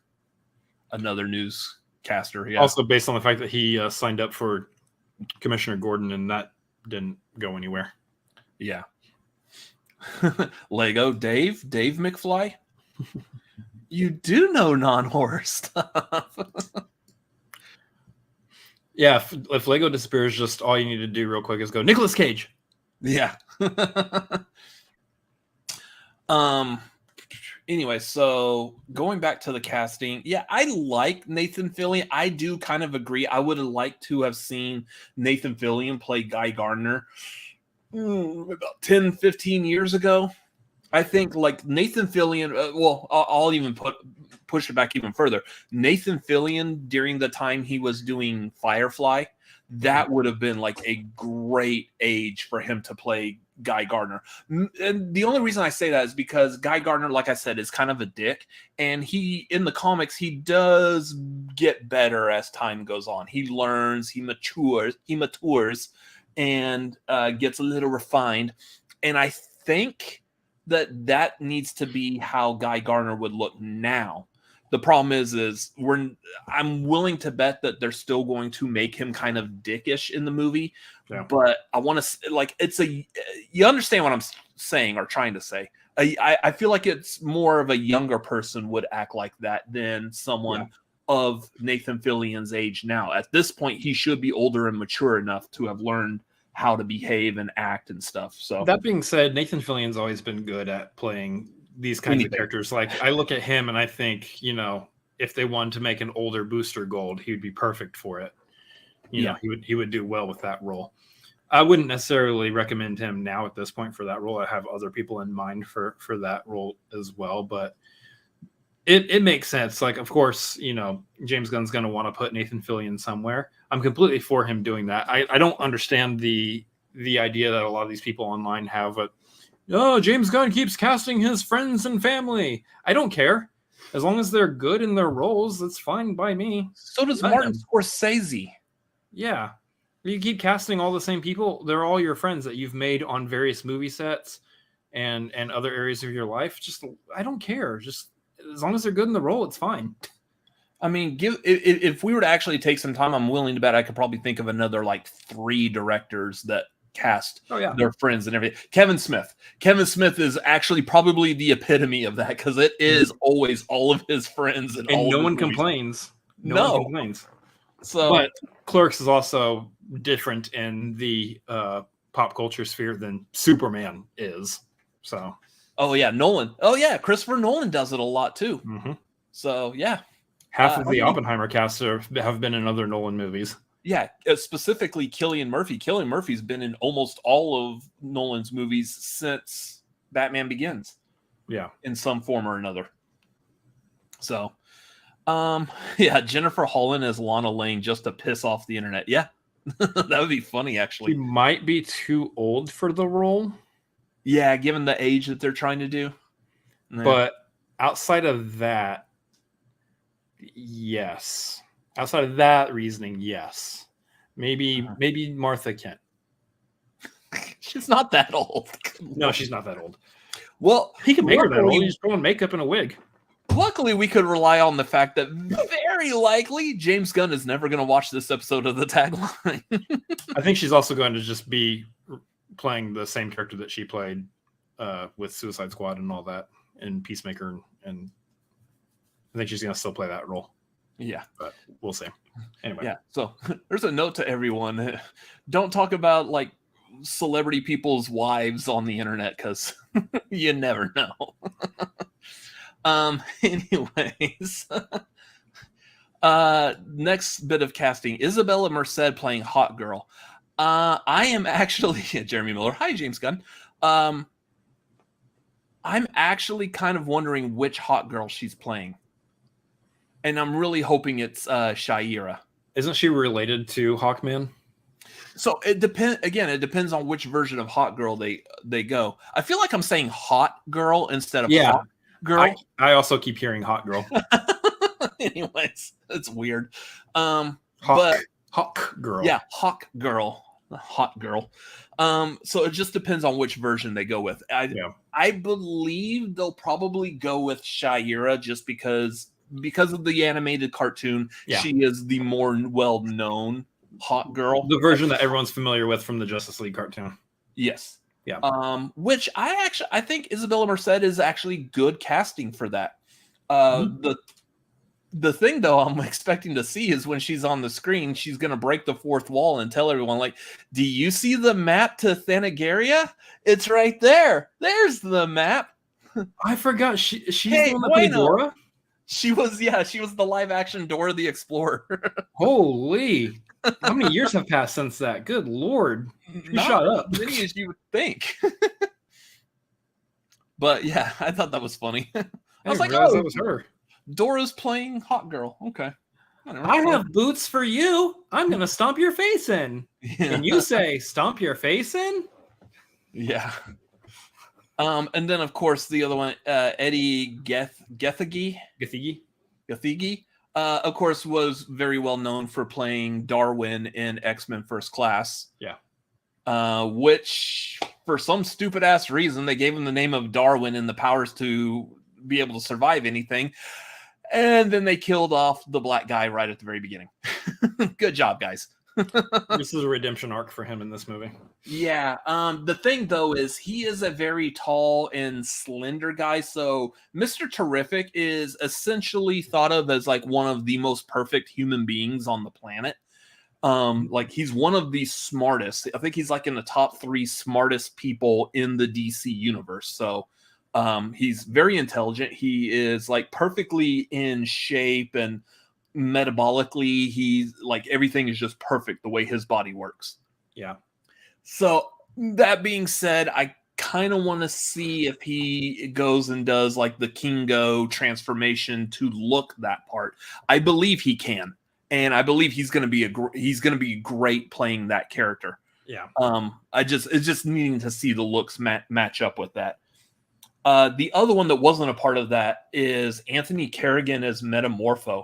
newscaster. Yeah. Also, based on the fact that he signed up for Commissioner Gordon and that didn't go anywhere. Yeah. Lego Dave McFly. You do know non-horror stuff. Yeah, if Lego disappears, just all you need to do real quick is go Nicolas Cage. Yeah. Anyway, so going back to the casting, yeah, I like Nathan Fillion. I do kind of agree. I would have liked to have seen Nathan Fillion play Guy Gardner about 10, 15 years ago. I think like Nathan Fillion, I'll even push it back even further. Nathan Fillion, during the time he was doing Firefly, that would have been like a great age for him to play Guy Gardner. And the only reason I say that is because Guy Gardner, like I said, is kind of a dick. And he, in the comics, he does get better as time goes on. He learns, he matures, and gets a little refined. And I think that needs to be how Guy Gardner would look now. The problem is I'm willing to bet that they're still going to make him kind of dickish in the movie. Yeah. But I want to like you understand what I'm saying or trying to say. I feel like it's more of a younger person would act like that than someone of Nathan Fillion's age now. At this point, he should be older and mature enough to have learned how to behave and act and stuff. So that being said, Nathan Fillion's always been good at playing these kinds of characters. Like I look at him and I think, you know, if they wanted to make an older Booster Gold, he would be perfect for it. You know, he would do well with that role. I wouldn't necessarily recommend him now at this point for that role. I have other people in mind for that role as well, but it makes sense. Like, of course, you know, James Gunn's going to want to put Nathan Fillion somewhere. I'm completely for him doing that. I don't understand the idea that a lot of these people online have. James Gunn keeps casting his friends and family. I don't care. As long as they're good in their roles, that's fine by me. So does Martin Scorsese. Yeah. You keep casting all the same people. They're all your friends that you've made on various movie sets and other areas of your life. Just, I don't care. Just as long as they're good in the role, it's fine. I mean, if we were to actually take some time, I'm willing to bet I could probably think of another like 3 directors that cast their friends and everything. Kevin Smith is actually probably the epitome of that, because it is always all of his friends and all no one complains. No one complains. So, but Clerks is also different in the pop culture sphere than Superman is. So, Nolan. Christopher Nolan does it a lot too. Mm-hmm. So, yeah. Half of the Oppenheimer cast have been in other Nolan movies. Yeah, specifically Cillian Murphy. Cillian Murphy's been in almost all of Nolan's movies since Batman Begins. Yeah. In some form or another. So, Jennifer Holland as Lana Lane just to piss off the internet. Yeah, that would be funny, actually. She might be too old for the role. Yeah, given the age that they're trying to do. But outside of that, yes. Outside of that reasoning, yes. Maybe Martha Kent. She's not that old. No, she's not that old. Well, he can make her that old. You just throw on makeup and a wig. Luckily, we could rely on the fact that very likely James Gunn is never going to watch this episode of the Tagline. I think she's also going to just be playing the same character that she played with Suicide Squad and all that, and Peacemaker, and I think she's going to still play that role. Yeah, but we'll see. Anyway, yeah. So there's a note to everyone: don't talk about like celebrity people's wives on the internet, because you never know. Anyways, next bit of casting: Isabella Merced playing Hot Girl. I am actually Jeremy Miller. Hi, James Gunn. I'm actually kind of wondering which Hot Girl she's playing. And I'm really hoping it's Shaira. Isn't she related to Hawkman? So it depends. Again, it depends on which version of Hot Girl they go. I feel like I'm saying Hot Girl instead of Hawk Girl. I also keep hearing Hot Girl. Anyways, it's weird. Hawk Girl. Yeah, Hawk Girl. Hot Girl. So it just depends on which version they go with. I believe they'll probably go with Shaira just because of the animated cartoon. She is the more well-known Hot Girl. The version that everyone's familiar with from the Justice League cartoon. Yes. Yeah. Which I think Isabella Merced is actually good casting for that. The thing though I'm expecting to see is when she's on the screen, she's gonna break the fourth wall and tell everyone, like, do you see the map to Thanageria? It's right there. There's the map. I forgot she's the one that played Dora? She was the live action Dora the Explorer. Holy. How many years have passed since that? Good Lord. Shut up. As many as you would think. But yeah, I thought that was funny. I was like, that was her. Dora's playing Hot Girl. Okay. I have boots for you. I'm going to stomp your face in. Yeah. And you say, stomp your face in? Yeah. And then, of course, the other one, Eddie Gethegi, of course, was very well known for playing Darwin in X-Men First Class. Yeah. Which, for some stupid-ass reason, they gave him the name of Darwin and the powers to be able to survive anything. And then they killed off the black guy right at the very beginning. Good job, guys. This is a redemption arc for him in this movie. Yeah. The thing though is he is a very tall and slender guy. So Mr. Terrific is essentially thought of as like one of the most perfect human beings on the planet. Like he's one of the smartest. I think he's like in the top 3 smartest people in the DC universe. So he's very intelligent. He is like perfectly in shape, and metabolically he's like everything is just perfect the way his body works. Yeah. So that being said, I kind of want to see if he goes and does like the Kingo transformation to look that part. I believe he can, and I believe he's going to be great playing that character. Yeah. It's just needing to see the looks match up with that. The other one that wasn't a part of that is Anthony Kerrigan as Metamorpho.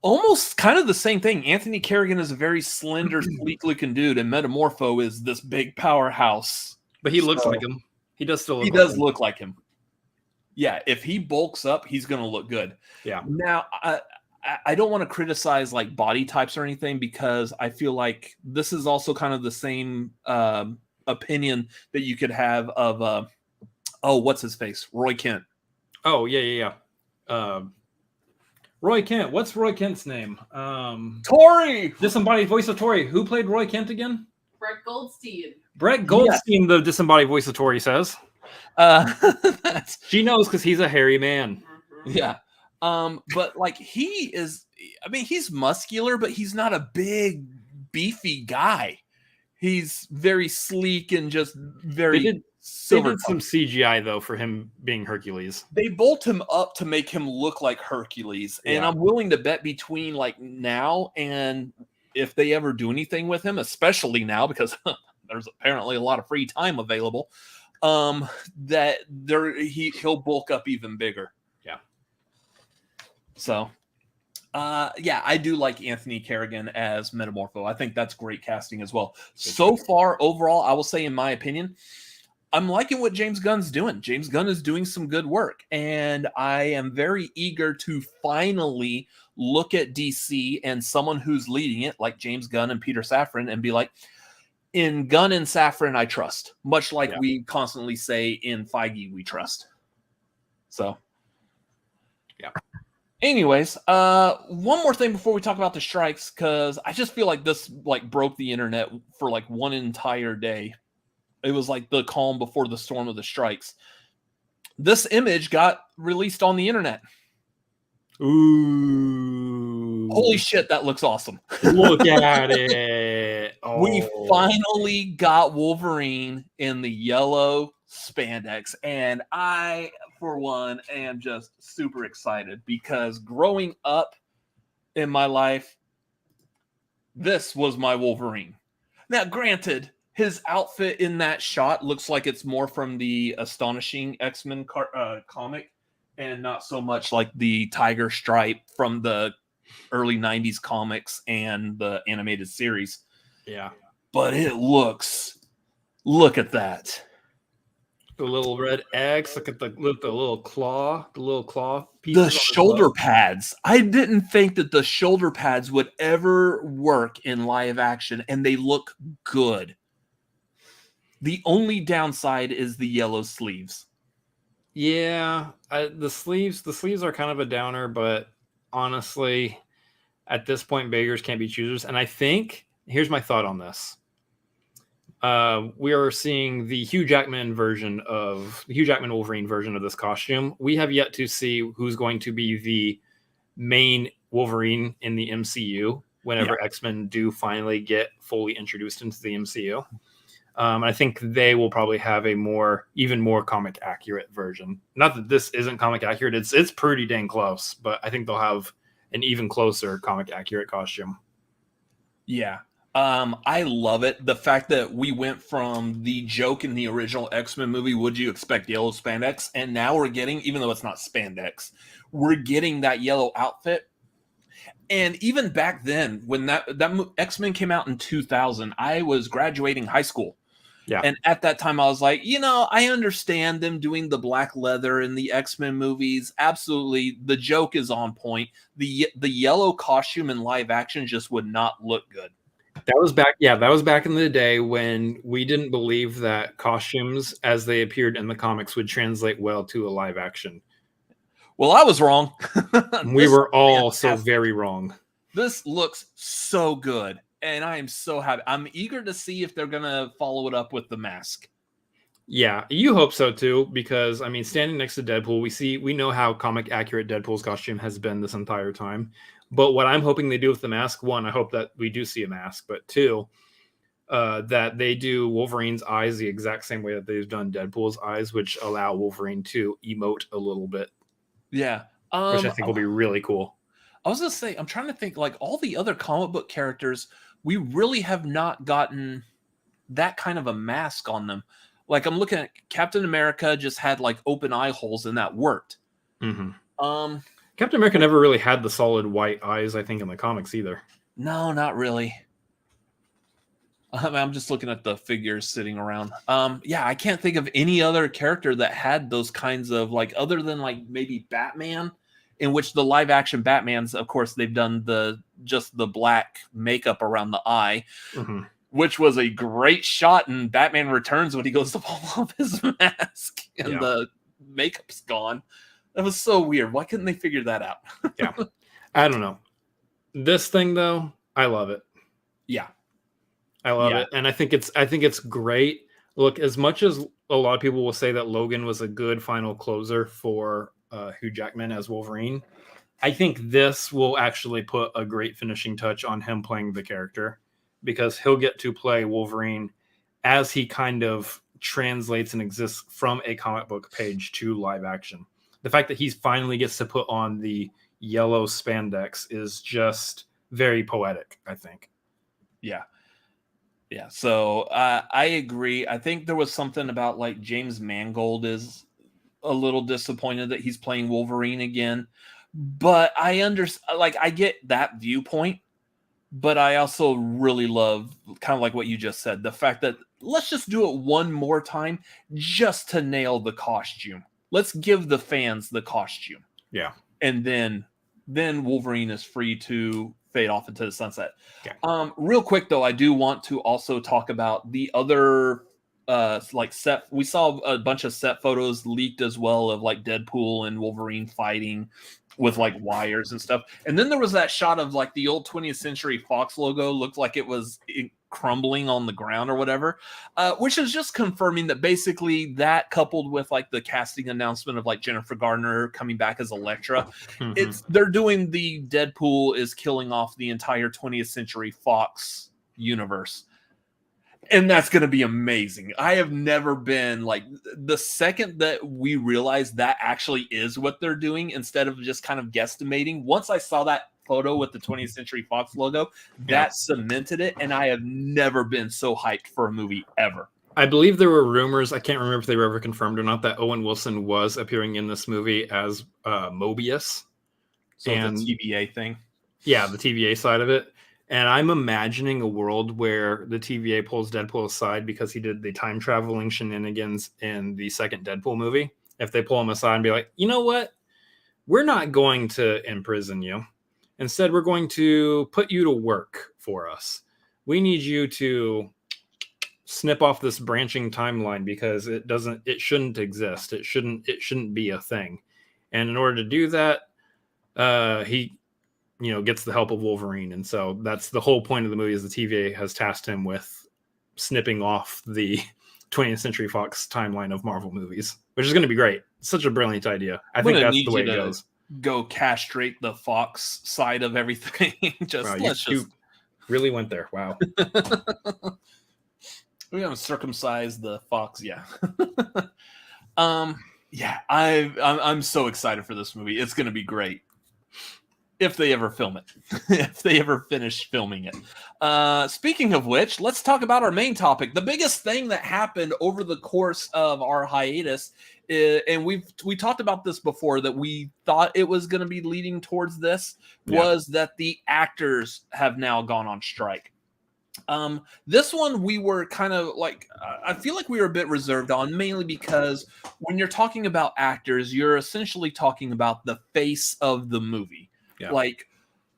Almost kind of the same thing. Anthony Kerrigan is a very slender, sleek-looking dude, and Metamorpho is this big powerhouse. But he looks like him. He does still look He like does him. look like him. Yeah, if he bulks up, he's going to look good. Yeah. Now, I don't want to criticize like body types or anything, because I feel like this is also kind of the same opinion that you could have of, what's his face? Roy Kent. Oh, yeah. Roy Kent. What's Roy Kent's name? Torie! Disembodied voice of Torie. Who played Roy Kent again? Brett Goldstein. Brett Goldstein, the disembodied voice of Torie says. She knows because he's a hairy man. Yeah. But like he's muscular, but he's not a big, beefy guy. He's very sleek and just very They did some CGI though for him being Hercules. They bolt him up to make him look like Hercules, and Yeah. I'm willing to bet between like now and if they ever do anything with him, especially now because there's apparently a lot of free time available, that he'll bulk up even bigger. Yeah. So, I do like Anthony Kerrigan as Metamorpho. I think that's great casting as well. So far, overall, I will say, in my opinion, I'm liking what James Gunn's doing. James Gunn is doing some good work, and I am very eager to finally look at DC and someone who's leading it, like James Gunn and Peter Safran, and be like, in Gunn and Safran, I trust. Much like we constantly say in Feige, we trust. So, yeah. Anyways, one more thing before we talk about the strikes, because I just feel like this like broke the internet for like one entire day. It was like the calm before the storm of the strikes. This image got released on the internet. Ooh. Holy shit, that looks awesome. Look at it. Oh. We finally got Wolverine in the yellow spandex. And I, for one, am just super excited because growing up in my life, this was my Wolverine. Now, granted, his outfit in that shot looks like it's more from the Astonishing X-Men comic and not so much like the tiger stripe from the early 90s comics and the animated series. Yeah. But it look at that. The little red X, look at the little claw, piece. The shoulder pads. I didn't think that the shoulder pads would ever work in live action, and they look good. The only downside is the yellow sleeves. Yeah, the sleeves are kind of a downer, but honestly, at this point, beggars can't be choosers. And I think here's my thought on this: we are seeing the Hugh Jackman Wolverine version of this costume. We have yet to see who's going to be the main Wolverine in the MCU whenever X-Men do finally get fully introduced into the MCU. I think they will probably have even more comic accurate version. Not that this isn't comic accurate; it's pretty dang close. But I think they'll have an even closer comic accurate costume. Yeah, I love it. The fact that we went from the joke in the original X-Men movie, "Would you expect yellow spandex?" and now we're getting, even though it's not spandex, we're getting that yellow outfit. And even back then, when that X-Men came out in 2000, I was graduating high school. Yeah. And at that time, I was like, I understand them doing the black leather in the X-Men movies. Absolutely. The joke is on point. The yellow costume in live action just would not look good. That was back. Yeah, that was back in the day when we didn't believe that costumes as they appeared in the comics would translate well to a live action. Well, I was wrong. We were all so very wrong. This looks so good. And I am so happy. I'm eager to see if they're going to follow it up with the mask. Yeah, you hope so too, because I mean, standing next to Deadpool, we know how comic accurate Deadpool's costume has been this entire time. But what I'm hoping they do with the mask, one, I hope that we do see a mask, but two, that they do Wolverine's eyes the exact same way that they've done Deadpool's eyes, which allow Wolverine to emote a little bit. Yeah. Which I think will be really cool. I was going to say, I'm trying to think, like all the other comic book characters, we really have not gotten that kind of a mask on them. Like I'm looking at Captain America just had like open eye holes and that worked. Mm-hmm. Captain America never really had the solid white eyes, I think, in the comics either. No, not really. I'm just looking at the figures sitting around. Yeah, I can't think of any other character that had those kinds of like, other than like maybe Batman, in which the live action Batmans, of course, they've done just the black makeup around the eye, which was a great shot in Batman Returns when he goes to pull off his mask and the makeup's gone. That was so weird. Why couldn't they figure that out? Yeah. I don't know. This thing though, I love it. Yeah. I love it. And I think it's great. Look, as much as a lot of people will say that Logan was a good final closer for Hugh Jackman as Wolverine, I think this will actually put a great finishing touch on him playing the character, because he'll get to play Wolverine as he kind of translates and exists from a comic book page to live action. The fact that he finally gets to put on the yellow spandex is just very poetic, I think. Yeah. Yeah. So I agree. I think there was something about like James Mangold is a little disappointed that he's playing Wolverine again, but I understand, like, I get that viewpoint, but I also really love kind of like what you just said, the fact that let's just do it one more time just to nail the costume. Let's give the fans the costume. Yeah. And then Wolverine is free to fade off into the sunset. Yeah. Real quick though, I do want to also talk about the other like set. We saw a bunch of set photos leaked as well of like Deadpool and Wolverine fighting with like wires and stuff. And then there was that shot of like the old 20th Century Fox logo looked like it was crumbling on the ground or whatever, which is just confirming that basically that, coupled with like the casting announcement of like Jennifer Garner coming back as Elektra, they're doing the Deadpool is killing off the entire 20th Century Fox universe. And that's going to be amazing. I have never been like, the second that we realized that actually is what they're doing, instead of just kind of guesstimating, once I saw that photo with the 20th Century Fox logo, that cemented it. And I have never been so hyped for a movie ever. I believe there were rumors, I can't remember if they were ever confirmed or not, that Owen Wilson was appearing in this movie as Mobius. So and the TVA thing. Yeah, the TVA side of it. And I'm imagining a world where the TVA pulls Deadpool aside because he did the time traveling shenanigans in the second Deadpool movie. If they pull him aside and be like, you know what? We're not going to imprison you. Instead, we're going to put you to work for us. We need you to snip off this branching timeline because it shouldn't exist. It shouldn't be a thing. And in order to do that, he gets the help of Wolverine. And so that's the whole point of the movie, is the TVA has tasked him with snipping off the 20th Century Fox timeline of Marvel movies, which is going to be great. It's such a brilliant idea. I think that's the way it goes. Go castrate the Fox side of everything. You really went there. Wow. We're going to circumcise the Fox. Yeah. Yeah, I'm so excited for this movie. It's going to be great. If they ever film it, if they ever finish filming it. Speaking of which, let's talk about our main topic. The biggest thing that happened over the course of our hiatus, and we talked about this before, that we thought it was going to be leading towards this, was that the actors have now gone on strike. This one we were kind of like, I feel like we were a bit reserved on, mainly because when you're talking about actors, you're essentially talking about the face of the movie. Yeah. Like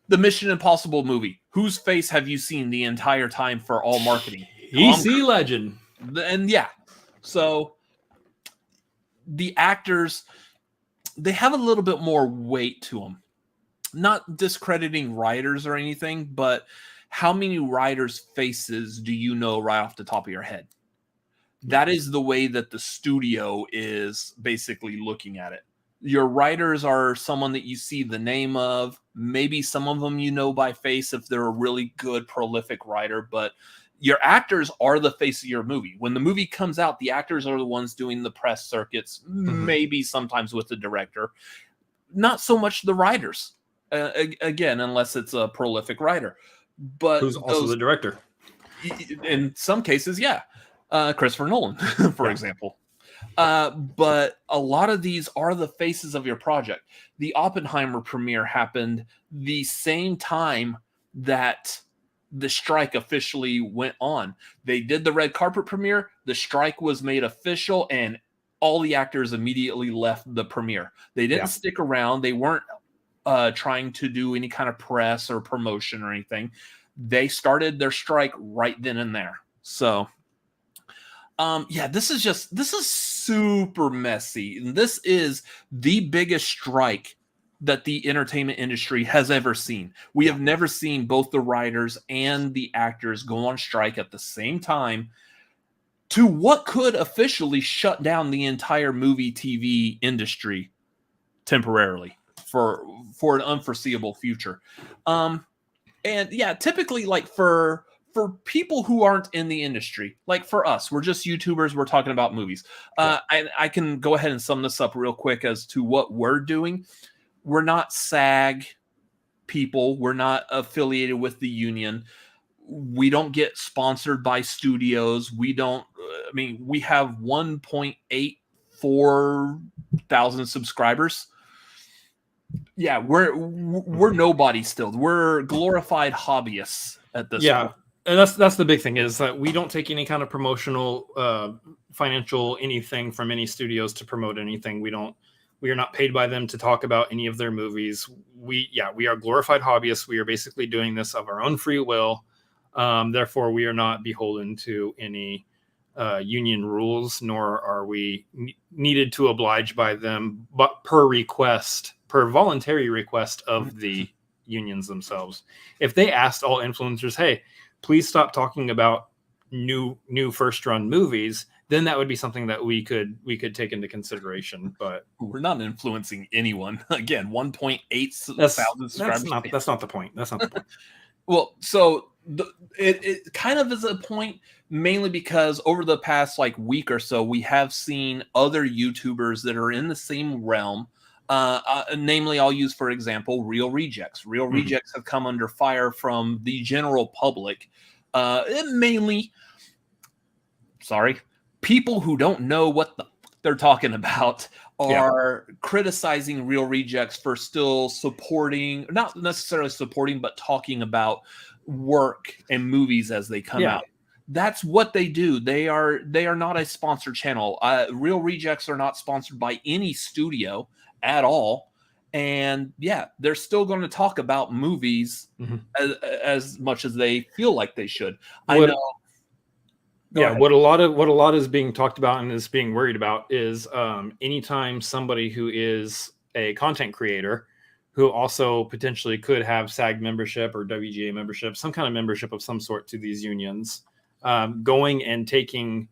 the Mission Impossible movie. Whose face have you seen the entire time for all marketing? EC legend. And yeah, so the actors, they have a little bit more weight to them. Not discrediting writers or anything, but how many writers' faces do you know right off the top of your head? That is the way that the studio is basically looking at it. Your writers are someone that you see the name of. Maybe some of them you know by face if they're a really good, prolific writer, but your actors are the face of your movie. When the movie comes out, the actors are the ones doing the press circuits, maybe sometimes with the director. Not so much the writers, again, unless it's a prolific writer. But who's also the director. In some cases, yeah. Christopher Nolan, for example. But a lot of these are the faces of your project. The Oppenheimer premiere happened the same time that the strike officially went on. They did the red carpet premiere, the strike was made official, and all the actors immediately left the premiere. They didn't stick around. They weren't trying to do any kind of press or promotion or anything. They started their strike right then and there. So this is super messy. And this is the biggest strike that the entertainment industry has ever seen. We have never seen both the writers and the actors go on strike at the same time to what could officially shut down the entire movie TV industry temporarily for an unforeseeable future. And yeah, typically like for people who aren't in the industry, like for us, we're just YouTubers, we're talking about movies. I can go ahead and sum this up real quick as to what we're doing. We're not SAG people. We're not affiliated with the union. We don't get sponsored by studios. We don't, we have 1.84 thousand subscribers. Yeah, we're nobody still. We're glorified hobbyists at this point. And that's the big thing, is that we don't take any kind of promotional, financial anything from any studios to promote anything. We are not paid by them to talk about any of their movies. We are glorified hobbyists. We are basically doing this of our own free will. Therefore, we are not beholden to any union rules, nor are we needed to oblige by them, but per voluntary request of the unions themselves. If they asked all influencers, hey, please stop talking about new first run movies, then that would be something that we could take into consideration. But we're not influencing anyone. Again, 1.8 thousand subscribers. That's not the point. That's not the point. Well, so it kind of is a point, mainly because over the past week or so, we have seen other YouTubers that are in the same realm. Namely, I'll use, for example, Real Rejects. Real Rejects have come under fire from the general public. Mainly, people who don't know what they're talking about are criticizing Real Rejects for still supporting, not necessarily supporting, but talking about work and movies as they come out. That's what they do. They are not a sponsored channel. Real Rejects are not sponsored by any studio at all. And they're still going to talk about movies as much as they feel like they should. I know. What a lot is being talked about and is being worried about is anytime somebody who is a content creator who also potentially could have SAG membership or WGA membership, some kind of membership of some sort to these unions, going and taking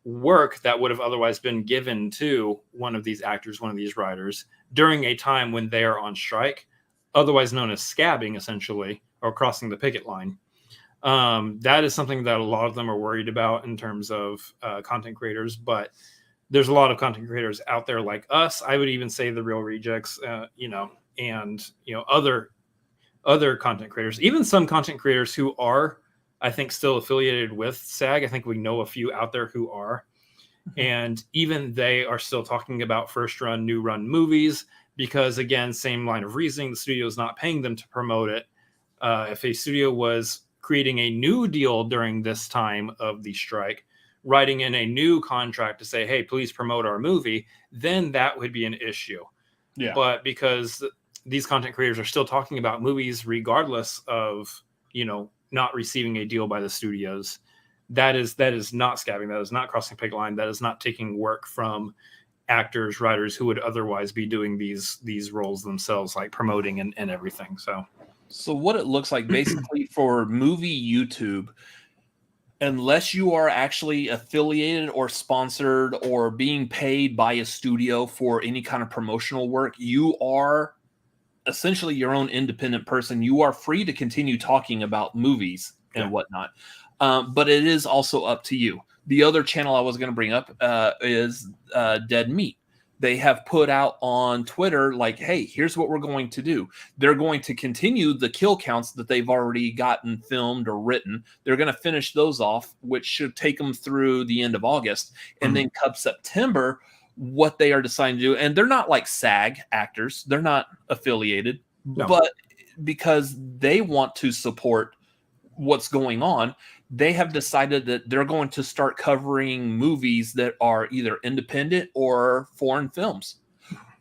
work that would have otherwise been given to one of these actors, one of these writers, during a time when they are on strike, otherwise known as scabbing, essentially, or crossing the picket line. That is something that a lot of them are worried about in terms of content creators, but there's a lot of content creators out there like us. I would even say the Real Rejects, and other content creators, even some content creators who are, I think, still affiliated with SAG. I think we know a few out there who are, and even they are still talking about first run, new run movies, because again, same line of reasoning, the studio is not paying them to promote it. If a studio was creating a new deal during this time of the strike, writing in a new contract to say, hey, please promote our movie, then that would be an issue. Yeah. But because these content creators are still talking about movies regardless of, not receiving a deal by the studios, that is not scabbing. That is not crossing picket line. That is not taking work from actors, writers who would otherwise be doing these roles themselves, like promoting and everything. So what it looks like basically for movie YouTube, unless you are actually affiliated or sponsored or being paid by a studio for any kind of promotional work, you are essentially your own independent person. You are free to continue talking about movies and whatnot. But it is also up to you. The other channel I was going to bring up is Dead Meat. They have put out on Twitter, like, hey, here's what we're going to do. They're going to continue the kill counts that they've already gotten filmed or written. They're going to finish those off, which should take them through the end of August. And then come September, what they are deciding to do. And they're not like SAG actors. They're not affiliated. No. But because they want to support what's going on, they have decided that they're going to start covering movies that are either independent or foreign films,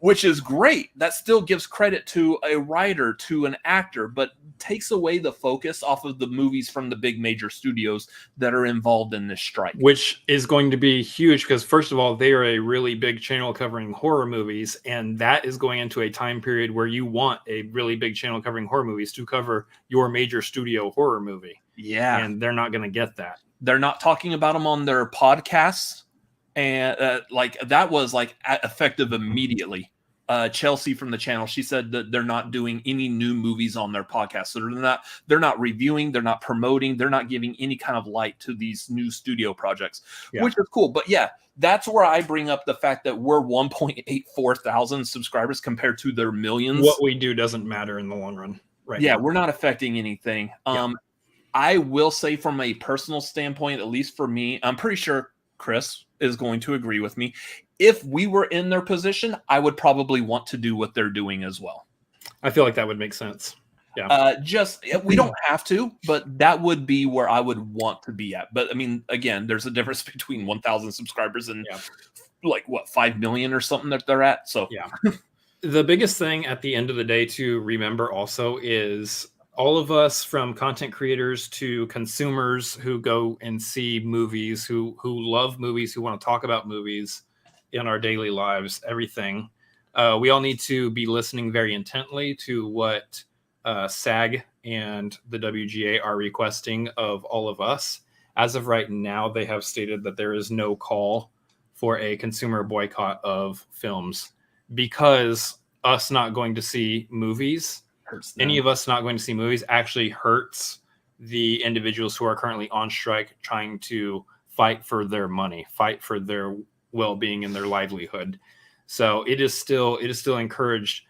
which is great. That still gives credit to a writer, to an actor, but takes away the focus off of the movies from the big major studios that are involved in this strike. Which is going to be huge because, first of all, they are a really big channel covering horror movies, and that is going into a time period where you want a really big channel covering horror movies to cover your major studio horror movie. Yeah. And they're not going to get that. They're not talking about them on their podcasts. And like that was like effective immediately. Chelsea from the channel, she said that they're not doing any new movies on their podcast. So they're not reviewing, they're not promoting, they're not giving any kind of light to these new studio projects, which is cool. But yeah, that's where I bring up the fact that we're 1.84 thousand subscribers compared to their millions. What we do doesn't matter in the long run. Right. Yeah, now. We're not affecting anything. I will say from a personal standpoint, at least for me, I'm pretty sure Chris is going to agree with me. If we were in their position, I would probably want to do what they're doing as well. I feel like that would make sense. Yeah. We don't have to, but that would be where I would want to be at. But I mean, again, there's a difference between 1,000 subscribers and like what, 5 million or something that they're at. So yeah. The biggest thing at the end of the day to remember also is all of us, from content creators to consumers who go and see movies, who love movies, who want to talk about movies in our daily lives, everything. We all need to be listening very intently to what SAG and the WGA are requesting of all of us. As of right now, they have stated that there is no call for a consumer boycott of films because us not going to see movies, any of us not going to see movies actually hurts the individuals who are currently on strike trying to fight for their money, fight for their well-being and their livelihood. So it is still encouraged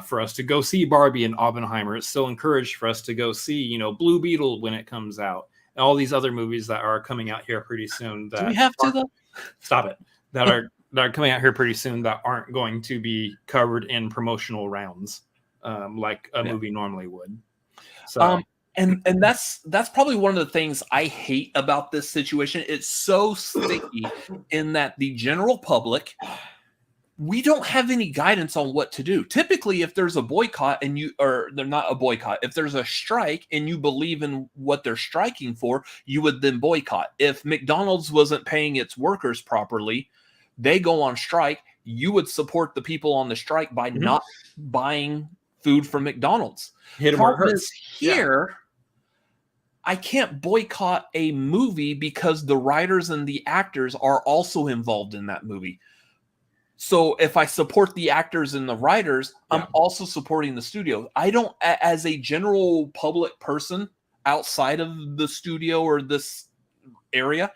for us to go see Barbie and Oppenheimer. It's still encouraged for us to go see, Blue Beetle when it comes out, and all these other movies that are coming out here pretty soon. That do we have to though? Stop it. That are coming out here pretty soon that aren't going to be covered in promotional rounds like a movie normally would. So. And that's probably one of the things I hate about this situation. It's so sticky in that the general public, we don't have any guidance on what to do. Typically, if there's a boycott they're not a boycott, if there's a strike and you believe in what they're striking for, you would then boycott. If McDonald's wasn't paying its workers properly, they go on strike. You would support the people on the strike by not buying food from McDonald's. Hit them where it hurts. Here. Yeah. I can't boycott a movie because the writers and the actors are also involved in that movie. So if I support the actors and the writers, I'm also supporting the studio. I don't, as a general public person outside of the studio or this area,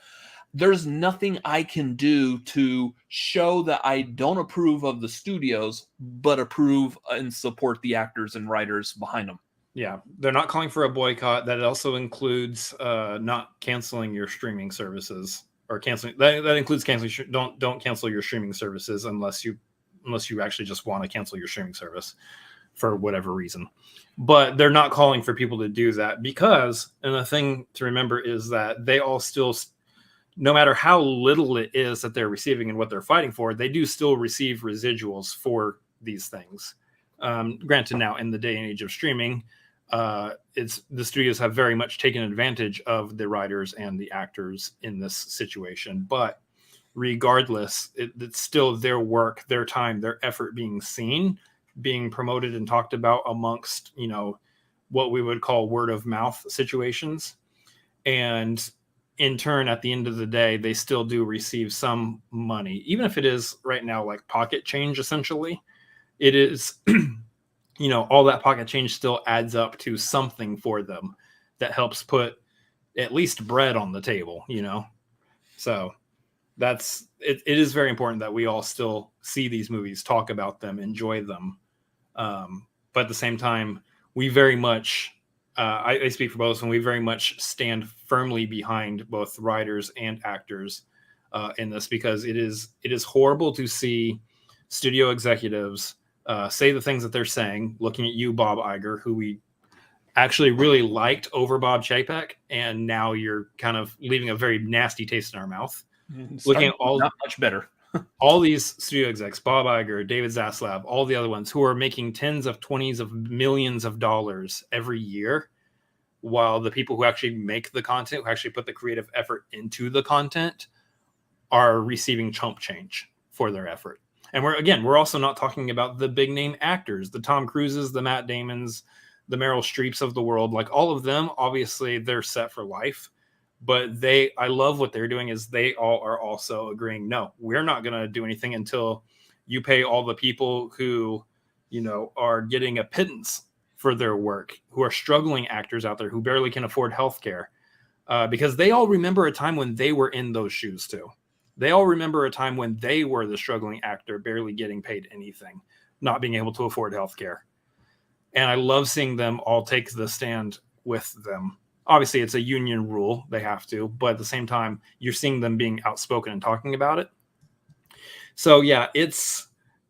there's nothing I can do to show that I don't approve of the studios, but approve and support the actors and writers behind them. Yeah, they're not calling for a boycott. That also includes not canceling your streaming services or canceling. That includes canceling. Don't cancel your streaming services unless you actually just want to cancel your streaming service. for whatever reason. But they're not calling for people to do that because, and the thing to remember is that they all still, no matter how little it is that they're receiving and what they're fighting for, they do still receive residuals for these things. Granted, now in the day and age of streaming, it's the studios have very much taken advantage of the writers and the actors in this situation. But regardless, it's still their work, their time, their effort being seen, being promoted and talked about amongst, you know, what we would call word of mouth situations. And in turn, at the end of the day, they still do receive some money, even if it is right now like pocket change. Essentially, it is, you know, all that pocket change still adds up to something for them that helps put at least bread on the table, you know. So that's it. It is very important that we all still see these movies, talk about them, enjoy them. But at the same time, we very much, I speak for both, and we very much stand firmly behind both writers and actors in this, because it is horrible to see studio executives say the things that they're saying. Looking at you, Bob Iger, who we actually really liked over Bob Chapek, and now you're kind of leaving a very nasty taste in our mouth. Looking at all, not much better. all these studio execs, Bob Iger, David Zaslav, all the other ones who are making tens of 20s of millions of dollars every year, while the people who actually make the content, who actually put the creative effort into the content, are receiving chump change for their effort. And we're also not talking about the big name actors, the Tom Cruises, the Matt Damons, the Meryl Streeps of the world. Like, all of them, obviously they're set for life. But I love what they're doing is they all are also agreeing, no, we're not going to do anything until you pay all the people who, you know, are getting a pittance for their work, who are struggling actors out there who barely can afford healthcare, because they all remember a time when they were in those shoes too. They all remember a time when they were the struggling actor, barely getting paid anything, not being able to afford healthcare. And I love seeing them all take the stand with them. Obviously, it's a union rule. They have to. But at the same time, you're seeing them being outspoken and talking about it. So, yeah,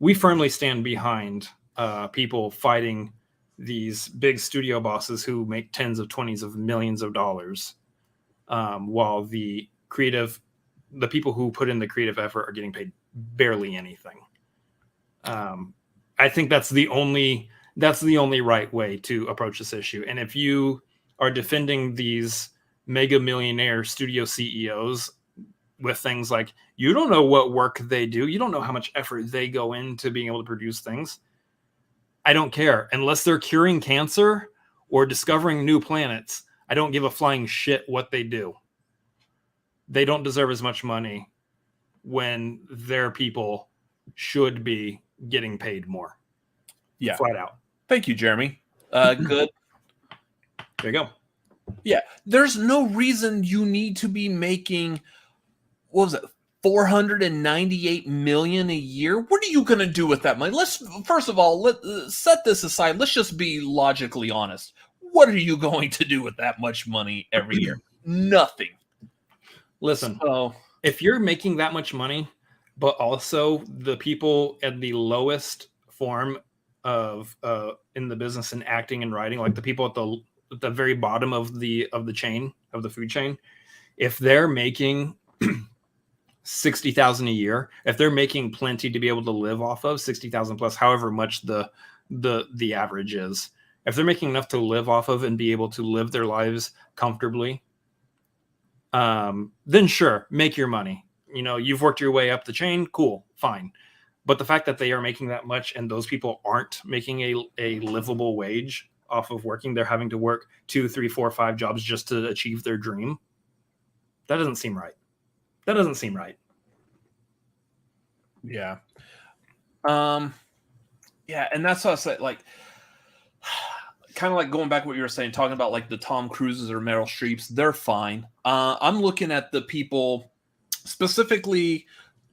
we firmly stand behind people fighting these big studio bosses who make tens of 20s of millions of dollars, while the people who put in the creative effort are getting paid barely anything. I think that's the only right way to approach this issue. And if you are defending these mega millionaire studio CEOs with things like, you don't know what work they do, you don't know how much effort they go into being able to produce things, I don't care. Unless they're curing cancer or discovering new planets, I don't give a flying shit what they do. They don't deserve as much money when their people should be getting paid more. Yeah. Flat out. Thank you, Jeremy. Good. There you go. Yeah. There's no reason you need to be making, what was it, $498 million a year? What are you going to do with that money? First of all, let's set this aside. Let's just be logically honest. What are you going to do with that much money every year? Nothing. Listen, so, if you're making that much money, but also the people at the lowest form of in the business and acting and writing, like the people at the very bottom of the chain, of the food chain, if they're making $60,000 a year, if they're making plenty to be able to live off of, 60,000 plus, however much the average is, if they're making enough to live off of and be able to live their lives comfortably, then sure, make your money. You know, you've worked your way up the chain, cool, fine. But the fact that they are making that much and those people aren't making a livable wage off of working, they're having to work 2, 3, 4, 5 jobs just to achieve their dream. That doesn't seem right. That doesn't seem right. Yeah. Yeah, and that's what I said, like, kind of like going back to what you were saying, talking about like the Tom Cruises or Meryl Streeps, they're fine. I'm looking at the people specifically,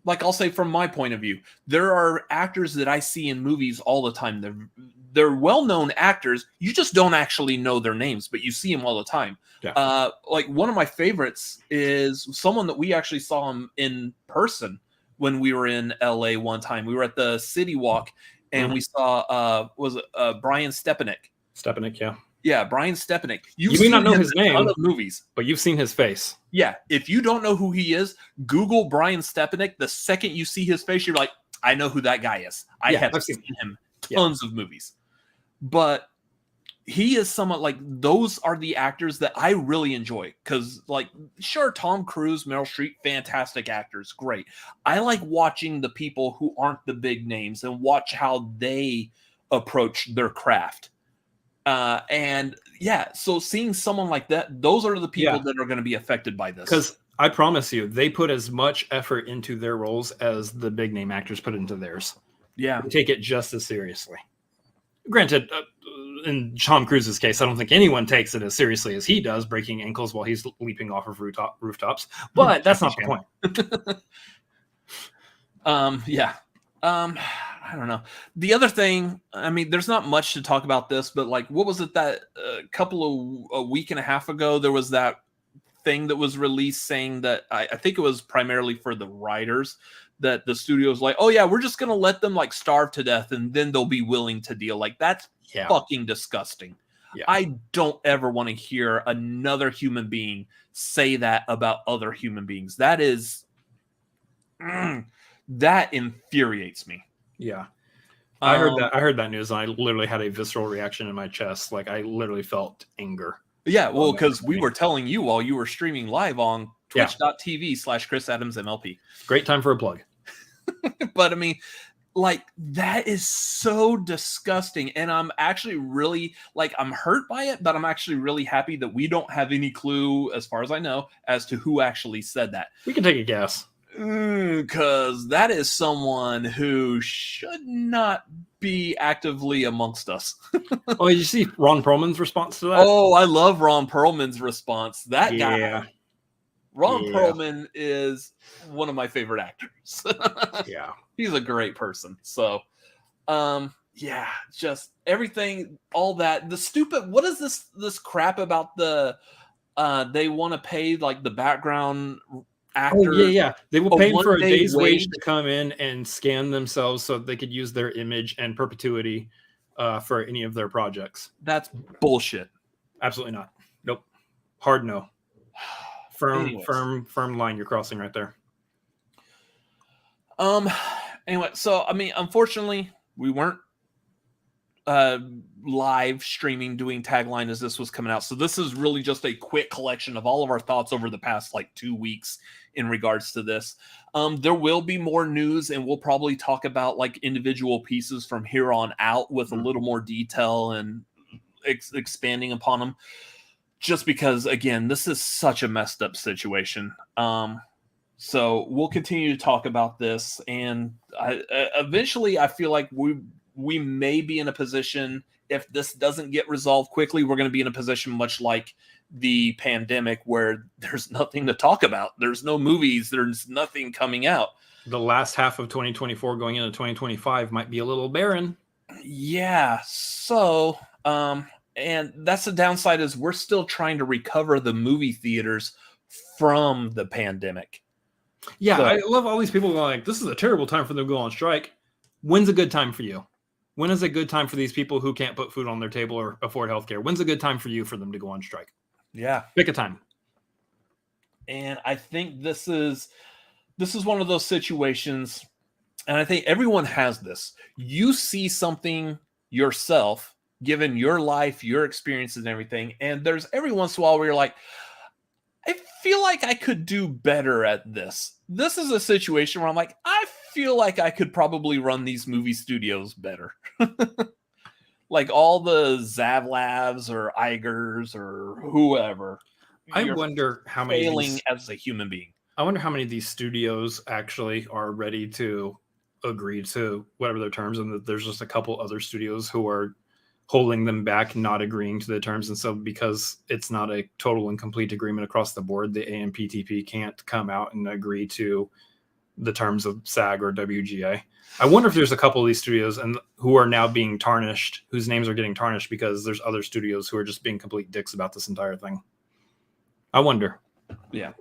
like I'll say from my point of view, there are actors that I see in movies all the time. They're well-known actors. You just don't actually know their names, but you see them all the time. Yeah. Like one of my favorites is someone that we actually saw him in person when we were in LA one time. We were at the City Walk, and we saw Brian Stepanek. Stepanek, yeah. Yeah, Brian Stepanek. You may not know his in a ton name, of movies, but you've seen his face. Yeah, if you don't know who he is, Google Brian Stepanek. The second you see his face, you're like, I know who that guy is. I've seen him tons of movies. But he is somewhat like, those are the actors that I really enjoy. Because, like, sure, Tom Cruise, Meryl Streep, fantastic actors, great. I like watching the people who aren't the big names and watch how they approach their craft. And yeah, so seeing someone like that, those are the people that are going to be affected by this. Because I promise you, they put as much effort into their roles as the big name actors put into theirs. Yeah. They take it just as seriously. Granted, in Tom Cruise's case, I don't think anyone takes it as seriously as he does, breaking ankles while he's leaping off of rooftops. But that's not the point. I don't know. The other thing, I mean, there's not much to talk about this, but like, what was it that a week and a half ago, there was that thing that was released saying that I think it was primarily for the writers, that the studio's like, oh yeah, we're just going to let them like starve to death and then they'll be willing to deal. Like, that's fucking disgusting. Yeah. I don't ever want to hear another human being say that about other human beings. That is, that infuriates me. Yeah. I heard that news and I literally had a visceral reaction in my chest. Like, I literally felt anger. Yeah, well, because we were telling you while you were streaming live on twitch.tv/Chris Adams MLP. Great time for a plug. But I mean, like, that is so disgusting. And I'm actually really, like, I'm hurt by it, but I'm actually really happy that we don't have any clue, as far as I know, as to who actually said that. We can take a guess. Because that is someone who should not be actively amongst us. Oh, did you see Ron Perlman's response to that? Oh, I love Ron Perlman's response. That guy, Ron Perlman is one of my favorite actors. Yeah. He's a great person. So, just everything, all that. The stupid, what is this crap about the, they want to pay like the background actor. Oh, yeah. They will pay for a day's wage to come in and scan themselves so they could use their image and perpetuity for any of their projects. That's bullshit. Absolutely not. Nope. Hard no. Firm line you're crossing right there. Anyway, so I mean, unfortunately, we weren't live streaming doing Tagline as this was coming out. So this is really just a quick collection of all of our thoughts over the past like 2 weeks in regards to this. There will be more news and we'll probably talk about like individual pieces from here on out with a little more detail and expanding upon them, just because again, this is such a messed up situation. So we'll continue to talk about this, and eventually I feel like we may be in a position, if this doesn't get resolved quickly, we're going to be in a position much like the pandemic where there's nothing to talk about. There's no movies. There's nothing coming out. The last half of 2024 going into 2025 might be a little barren. Yeah. So, and that's the downside, is we're still trying to recover the movie theaters from the pandemic. Yeah. So, I love all these people going like, this is a terrible time for them to go on strike. When's a good time for you? When is a good time for these people who can't put food on their table or afford healthcare? When's a good time for you for them to go on strike? Yeah. Pick a time. And I think this is one of those situations, and I think everyone has this. You see something yourself, given your life, your experiences and everything, and there's every once in a while where you're like, I feel like I could do better at this. This is a situation where I'm like, I feel like I could probably run these movie studios better. Like all the Zavlavs or Igers or whoever. I wonder how many failing as a human being. I wonder how many of these studios actually are ready to agree to whatever their terms, and that there's just a couple other studios who are holding them back, not agreeing to the terms. And so because it's not a total and complete agreement across the board, the AMPTP can't come out and agree to the terms of SAG or WGA. I wonder if there's a couple of these studios and who are now being tarnished, whose names are getting tarnished because there's other studios who are just being complete dicks about this entire thing. I wonder. Yeah.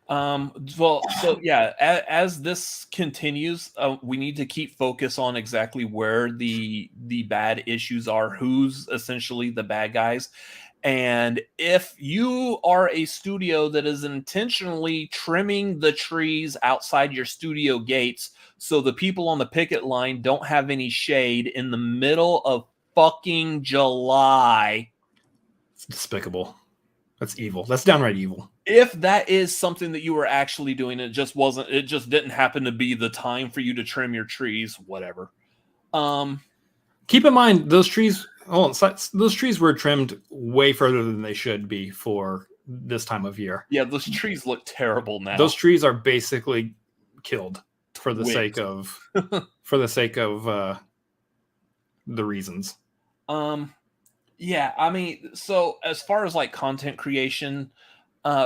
Well, so yeah, as this continues, we need to keep focus on exactly where the bad issues are, who's essentially the bad guys. And if you are a studio that is intentionally trimming the trees outside your studio gates so the people on the picket line don't have any shade in the middle of fucking July, It's despicable. That's evil. That's downright evil. if that is something that you were actually doing, it just didn't happen to be the time for you to trim your trees, whatever. Keep in mind those trees. Those trees were trimmed way further than they should be for this time of year. Yeah, those trees look terrible now. Those trees are basically killed for the Wicked. sake of the reasons. Yeah, I mean, so as far as like content creation,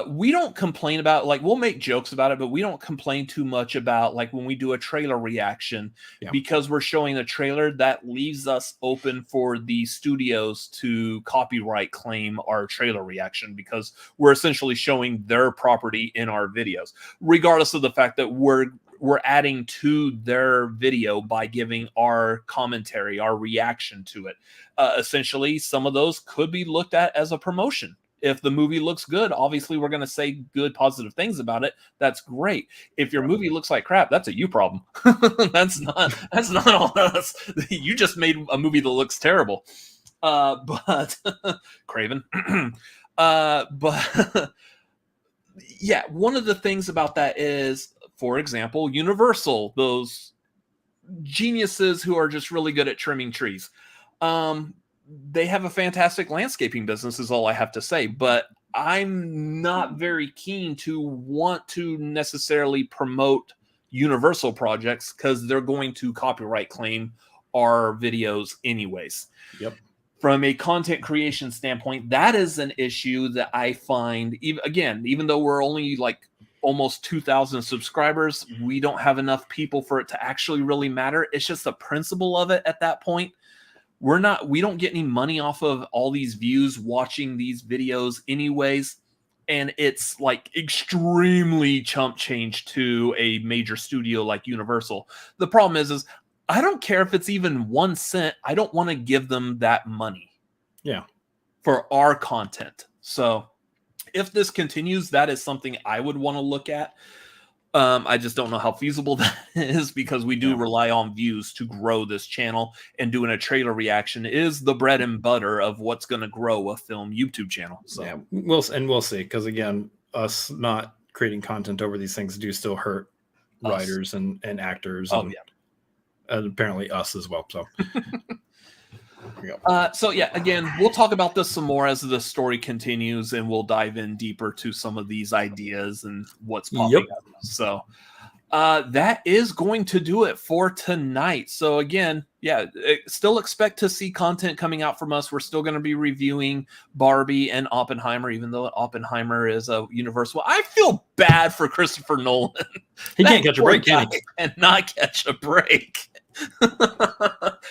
we don't complain about, like, we'll make jokes about it, but we don't complain too much about like when we do a trailer reaction, because we're showing a trailer that leaves us open for the studios to copyright claim our trailer reaction, because we're essentially showing their property in our videos, regardless of the fact that we're adding to their video by giving our commentary, our reaction to it. Essentially, some of those could be looked at as a promotion. If the movie looks good, obviously we're going to say good, positive things about it. That's great. If your movie looks like crap, that's a you problem. That's not on us. You just made a movie that looks terrible. But Craven. But yeah, one of the things about that is, for example, Universal, those geniuses who are just really good at trimming trees. They have a fantastic landscaping business, is all I have to say. But I'm not very keen to want to necessarily promote Universal projects because they're going to copyright claim our videos anyways. Yep. From a content creation standpoint, that is an issue that I find, even though we're only like almost 2,000 subscribers, we don't have enough people for it to actually really matter. It's just the principle of it at that point. We don't get any money off of all these views watching these videos anyways. And it's like extremely chump change to a major studio like Universal. The problem is I don't care if it's even 1 cent. I don't want to give them that money. Yeah. For our content. So if this continues, that is something I would want to look at. I just don't know how feasible that is, because we do rely on views to grow this channel, and doing a trailer reaction is the bread and butter of what's going to grow a film YouTube channel. So yeah, we'll see, because again, us not creating content over these things do still hurt writers and actors. And apparently us as well. So. So yeah, again, we'll talk about this some more as the story continues, and we'll dive in deeper to some of these ideas and what's popping up. So that is going to do it for tonight. So again, still expect to see content coming out from us. We're still going to be reviewing Barbie and Oppenheimer, even though Oppenheimer is a Universal. I feel bad for Christopher Nolan. He can't catch a break, can he? And not catch a break.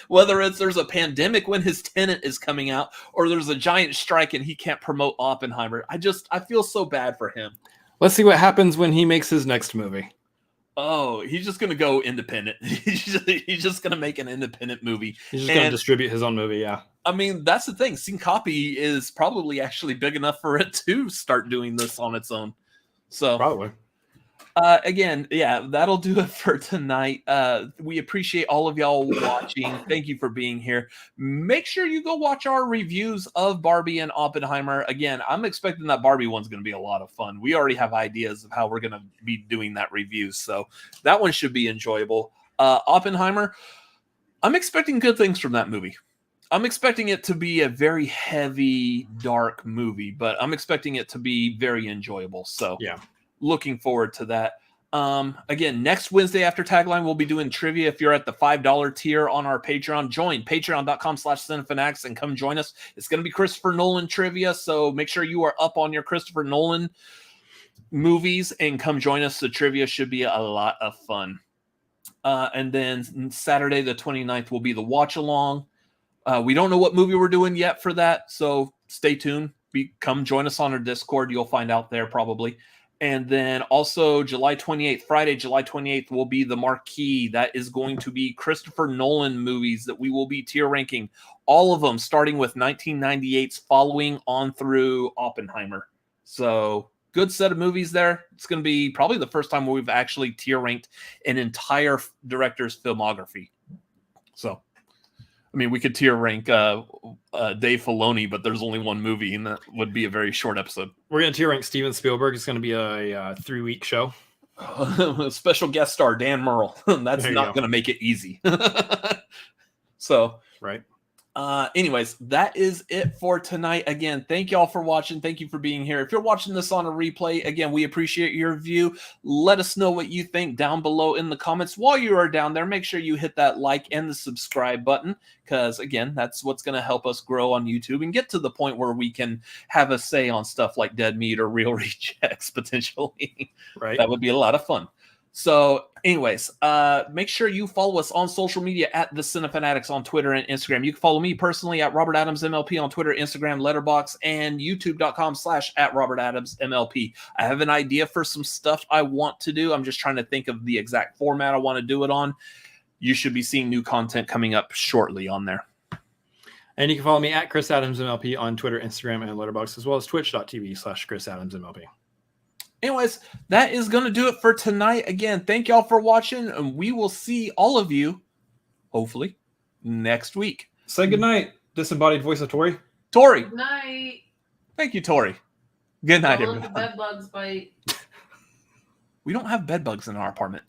Whether there's a pandemic when his Tenet is coming out, or there's a giant strike and he can't promote Oppenheimer, I feel so bad for him. Let's see what happens when he makes his next movie. Oh, he's just gonna go independent. He's just gonna make an independent movie. He's just gonna distribute his own movie. Yeah, I mean, that's the thing. Syncope is probably actually big enough for it to start doing this on its own. So probably. Again, that'll do it for tonight. We appreciate all of y'all watching. Thank you for being here. Make sure you go watch our reviews of Barbie and Oppenheimer. Again, I'm expecting that Barbie one's going to be a lot of fun. We already have ideas of how we're going to be doing that review, so that one should be enjoyable. Oppenheimer, I'm expecting good things from that movie. I'm expecting it to be a very heavy, dark movie, but I'm expecting it to be very enjoyable. So yeah. Looking forward to that. Again, next Wednesday after Tagline, we'll be doing trivia. If you're at the $5 tier on our Patreon, join patreon.com/cinefanatics and come join us. It's going to be Christopher Nolan trivia, so make sure you are up on your Christopher Nolan movies and come join us. The trivia should be a lot of fun. And then Saturday the 29th will be the watch along. We don't know what movie we're doing yet for that, so stay tuned. Come join us on our Discord. You'll find out there probably. And then also July 28th, Friday, July 28th will be the marquee. That is going to be Christopher Nolan movies that we will be tier ranking. All of them starting with 1998's following on through Oppenheimer. So good set of movies there. It's going to be probably the first time where we've actually tier ranked an entire director's filmography. So, I mean, we could tier rank Dave Filoni, but there's only one movie, and that would be a very short episode. We're going to tier rank Steven Spielberg. It's going to be a 3-week show. Special guest star Dan Murrell. That's not going to make it easy. So, right. Anyways, that is it for tonight. Again, thank y'all for watching. Thank you for being here. If you're watching this on a replay, again, we appreciate your view. Let us know what you think down below in the comments. While you are down there, make sure you hit that like and the subscribe button, because again, that's what's going to help us grow on YouTube and get to the point where we can have a say on stuff like Dead Meat or Real Rejects potentially. Right. That would be a lot of fun. So anyways, make sure you follow us on social media at The Cinefanatics on Twitter and Instagram. You can follow me personally at Robert Adams MLP on Twitter, Instagram, Letterboxd, and youtube.com/@RobertAdamsMLP. I have an idea for some stuff I want to do. I'm just trying to think of the exact format I want to do it on. You should be seeing new content coming up shortly on there. And you can follow me at Chris Adams MLP on Twitter, Instagram, and Letterboxd, as well as twitch.tv/ChrisAdamsMLP. Anyways, that is going to do it for tonight. Again, thank y'all for watching, and we will see all of you, hopefully, next week. Say goodnight, disembodied voice of Torie. Torie. Good night. Thank you, Torie. Good night, Don't let everyone. the bed bugs bite. We don't have bed bugs in our apartment.